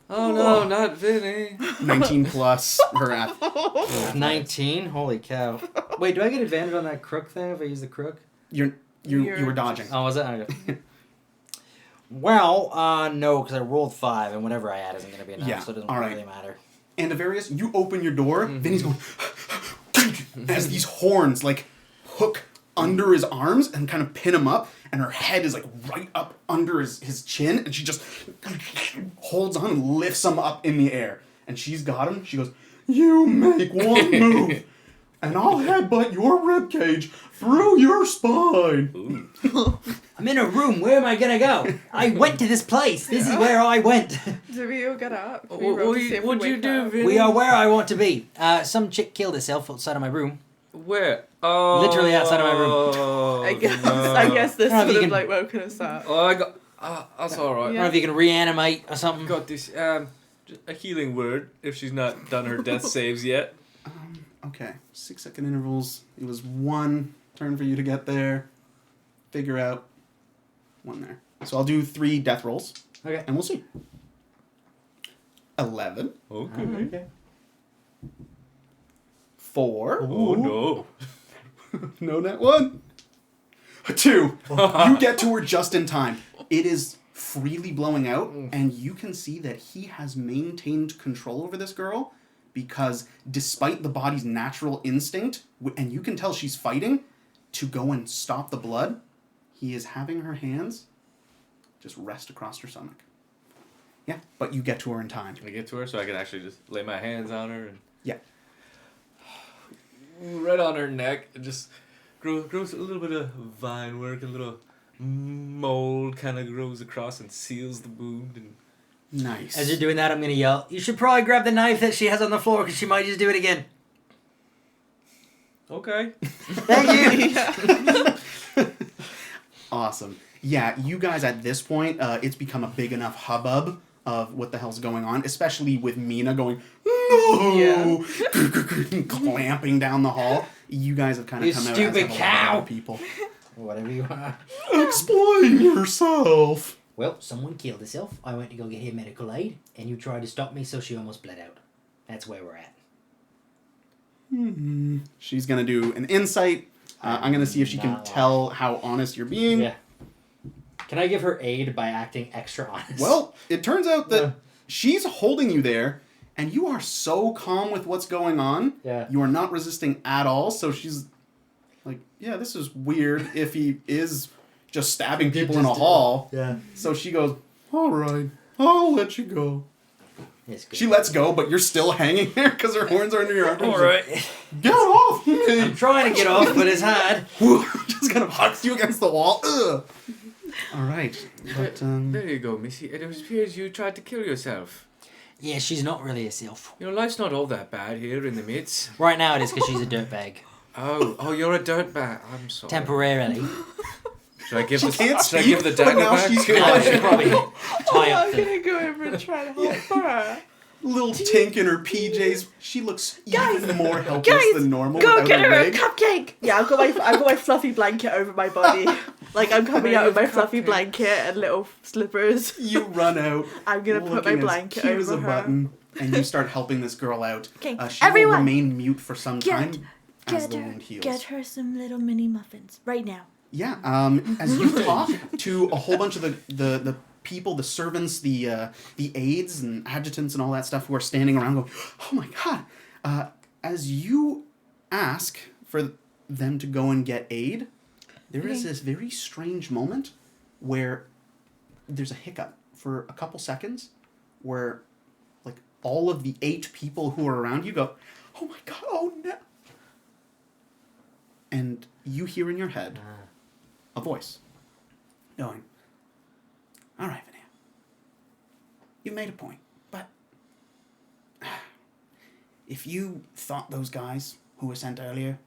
Oh no, not Vinny. 19 plus her ath. 19. Holy cow! Wait, do I get advantage on that crook thing if I use the crook? You were dodging. Oh, was it? Okay. Well, no, because I rolled 5, and whatever I add isn't going to be enough, Yeah, so it doesn't all right. really matter. And Avarius, you open your door. Vinny's going as these horns like hook under his arms and kind of pin him up, and her head is like right up under his chin, and she just holds on and lifts him up in the air. And she's got him. She goes, "You make one move, and I'll headbutt your ribcage through your spine. I'm in a room. Where am I gonna go? I went to this place. This is where I went. Do we all get up? Can we What roll to see if we would you wake do, up? Vinny? We are where I want to be. Some chick killed herself outside of my room. Where? Oh, Literally outside of my room. I guess. no. I guess this I don't know if would you have can- like woken us up. Oh, I got. That's all right. I don't know if you can reanimate or something. Got this. Just a healing word if she's not done her death saves yet. Okay, 6-second intervals. It was 1 turn for you to get there. Figure out 1 there. So I'll do 3 death rolls, Okay. and we'll see. 11. Okay. Okay. 4. Oh no. No net 1. 2. You get to her just in time. It is freely blowing out, and you can see that he has maintained control over this girl because despite the body's natural instinct, and you can tell she's fighting to go and stop the blood, he is having her hands just rest across her stomach. Yeah, but you get to her in time. I get to her so I can actually just lay my hands on her and Yeah. right on her neck and just grows a little bit of vine work, a little mold kind of grows across and seals the wound. And Nice. As you're doing that, I'm gonna yell. You should probably grab the knife that she has on the floor because she might just do it again. okay. Thank you. Awesome. Yeah, you guys at this point, it's become a big enough hubbub of what the hell's going on, especially with Mina going, no! Clamping down the hall. You guys have kind of You come out stupid as have a lot of cow! other people. Whatever you want. Explain yourself. Well, someone killed herself. I went to go get her medical aid, and you tried to stop me, so she almost bled out. That's where we're at. She's going to do an insight. I'm going to see if she can Not tell how honest you're being. Yeah. Can I give her aid by acting extra honest? Well, it turns out that she's holding you there, and you are so calm with what's going on. Yeah. You are not resisting at all, so she's like, yeah, this is weird if he is just stabbing people in a hall. Yeah. So she goes, all right, I'll let you go. It's good. She lets go, but you're still hanging there because her horns are under your arm. All right. Get off me! I'm trying to get off, but it's hard. Just kind of hucks you against the wall. Ugh. All right, but There you go, Missy. It appears you tried to kill yourself. Yeah, she's not really herself. Your life's not all that bad here in the midst. Right now it is because she's a dirtbag. Oh, you're a dirtbag. I'm sorry. Temporarily. Should I give she can't should I speak, give the but dagger now back? she's I should probably tie Oh, up I'm the... gonna go over and try to help her. little tink in her PJs. She looks Guys, even more helpless guys, than normal. Go without get her a wig. cupcake. Yeah, I've got my fluffy blanket over my body. Like I'm coming out with my fluffy Cupcakes. blanket and little slippers. You run out. I'm gonna put my looking as blanket cute as over a her. button, and you start helping this girl out. Okay, She will everyone, remain mute for some time as get the her, wound heals. get her some little mini muffins right now. Yeah. As you talk to a whole bunch of the people, the servants, the aides and adjutants and all that stuff who are standing around going, oh my god. As you ask for them to go and get aid, there is this very strange moment where there's a hiccup for a couple seconds where like all of the 8 people who are around you go, oh my god, oh no. And you hear in your head a voice going, all right, Veneer, you made a point, but if you thought those guys who were sent earlier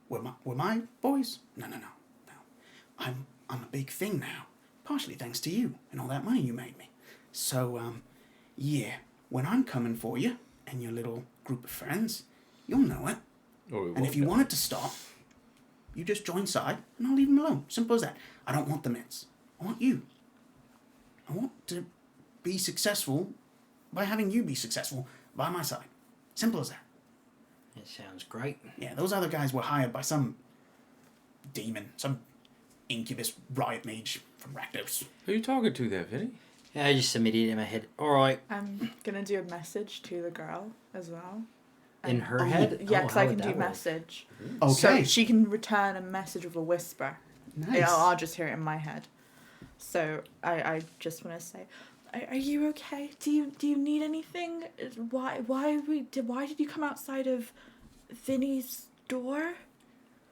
were my boys, no. I'm a big thing now, partially thanks to you and all that money you made me. So, yeah, when I'm coming for you and your little group of friends, you'll know it. And if you want it to stop, you just join side and I'll leave them alone. Simple as that. I don't want the mitts. I want you. I want to be successful by having you be successful by my side. Simple as that. It sounds great. Yeah, those other guys were hired by some demon, some incubus riot mage from Rakdos. Who are you talking to there, Vinny? Yeah, I just submitted it in my head. Alright. I'm gonna do a message to the girl as well. In her head? Yeah, Oh, because how I would can that do work? message. Okay. So she can return a message with a whisper. Nice. I'll just hear it in my head. So I just want to say, are you okay? Do you need anything? Why did you come outside of Vinny's door?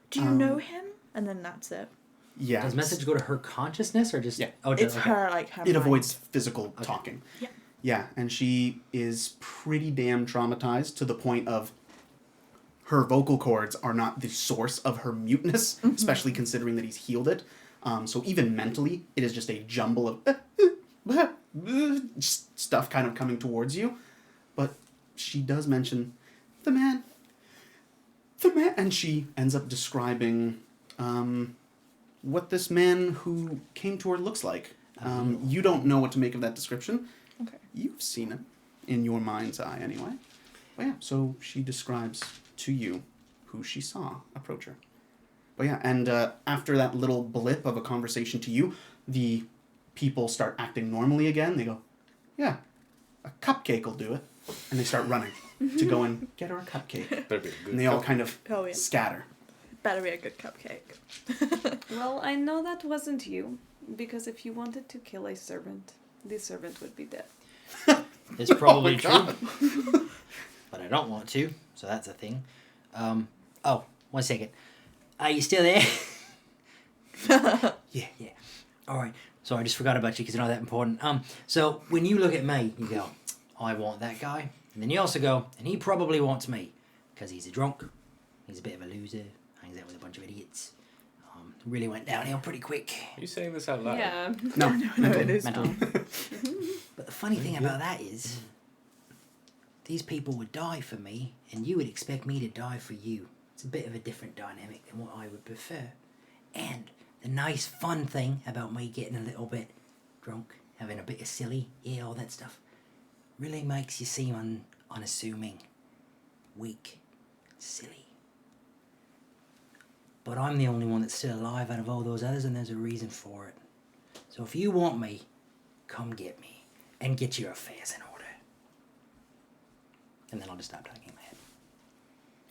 Do you know him? And then that's it. Yeah. Does message go to her consciousnly or just... Yeah. Oh, It's her, like, her It mind. avoids physical talking. Yeah. Yeah, and she is pretty damn traumatized to the point of her vocal cords are not the source of her muteness, especially considering that he's healed it. So even mentally, it is just a jumble of stuff kind of coming towards you. But she does mention the man, and she ends up describing what this man who came to her looks like. You don't know what to make of that description. Okay. You've seen it in your mind's eye anyway. But yeah, so she describes to you who she saw approach her. But yeah, and after that little blip of a conversation to you, the people start acting normally again. They go, yeah, a cupcake will do it. And they start running to go and get her a cupcake. Better be a good And they all cupcake. kind of Oh, yeah. scatter. Better be a good cupcake. Well, I know that wasn't you, because if you wanted to kill a servant, the servant would be dead. It's probably Oh my true. But I don't want to, so that's a thing. Oh, 1 second. Are you still there? Yeah. Alright. Sorry, I just forgot about you because you're not that important. So when you look at me, you go, I want that guy. And then you also go, and he probably wants me. Because he's a drunk. He's a bit of a loser. Hangs out with a bunch of idiots. Really went downhill pretty quick. Are you saying this out loud? Yeah. No, No, it is Mental. fine. But the funny thing about that is, these people would die for me, and you would expect me to die for you. It's a bit of a different dynamic than what I would prefer. And the nice fun thing about me getting a little bit drunk, having a bit of silly, yeah, all that stuff, really makes you seem unassuming, weak, silly. But I'm the only one that's still alive out of all those others, and there's a reason for it. So if you want me, come get me, and get your affairs in order. And then I'll just stop talking in my head.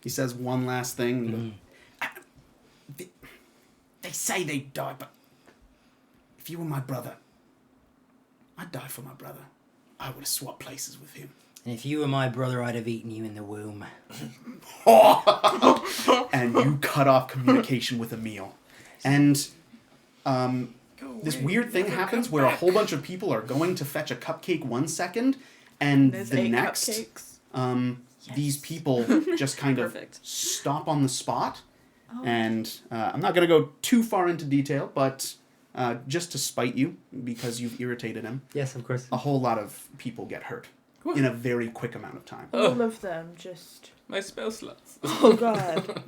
He says one last thing. He goes, they say they die, but if you were my brother, I'd die for my brother. I would have swapped places with him. And if you were my brother, I'd have eaten you in the womb. And you cut off communication with Emil. And this weird thing happens where a whole bunch of people are going to fetch a cupcake 1 second, and There's the 8 next, cupcakes. these people just kind of Perfect. stop on the spot. Oh. And I'm not going to go too far into detail, but just to spite you, because you've irritated him, Yes, of course. a whole lot of people get hurt in a very quick amount of time. All of them just... My spell slots. Oh, God.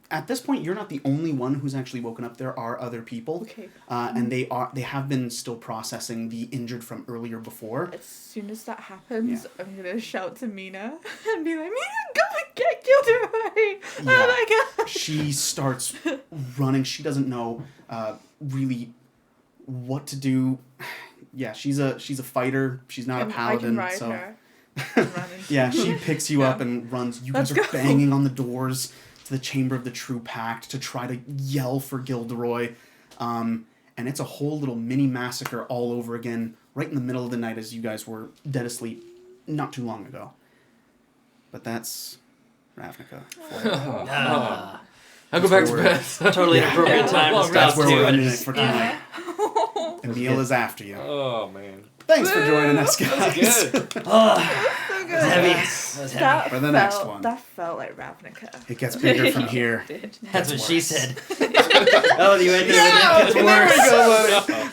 At this point, you're not the only one who's actually woken up. There are other people, Okay. and they have been still processing the injured from earlier before. As soon as that happens, Yeah. I'm going to shout to Mina and be like, Mina, go and get Gilderoy! Yeah. Oh, my God. She starts running. She doesn't know really what to do. Yeah, she's a fighter. She's not a I can paladin, ride so her. And run into yeah, her. she picks you up and runs. You guys Let's are go. banging on the doors to the Chamber of the True Pact to try to yell for Gilderoy. And it's a whole little mini massacre all over again, right in the middle of the night as you guys were dead asleep not too long ago. But that's RAVNICA. Ah, I'll go back to where- bed. totally inappropriate time to Well, stop That's where too. we're and ending it just- for tonight. Emil is after you. Oh, man. Thanks for joining us, guys. Good. Oh, So that was good. heavy. That was heavy. That For the next felt- one. That felt like Ravnica. It gets bigger from here. That's what she worse. said. Oh, you ended with it. Gets worse. There we go, buddy.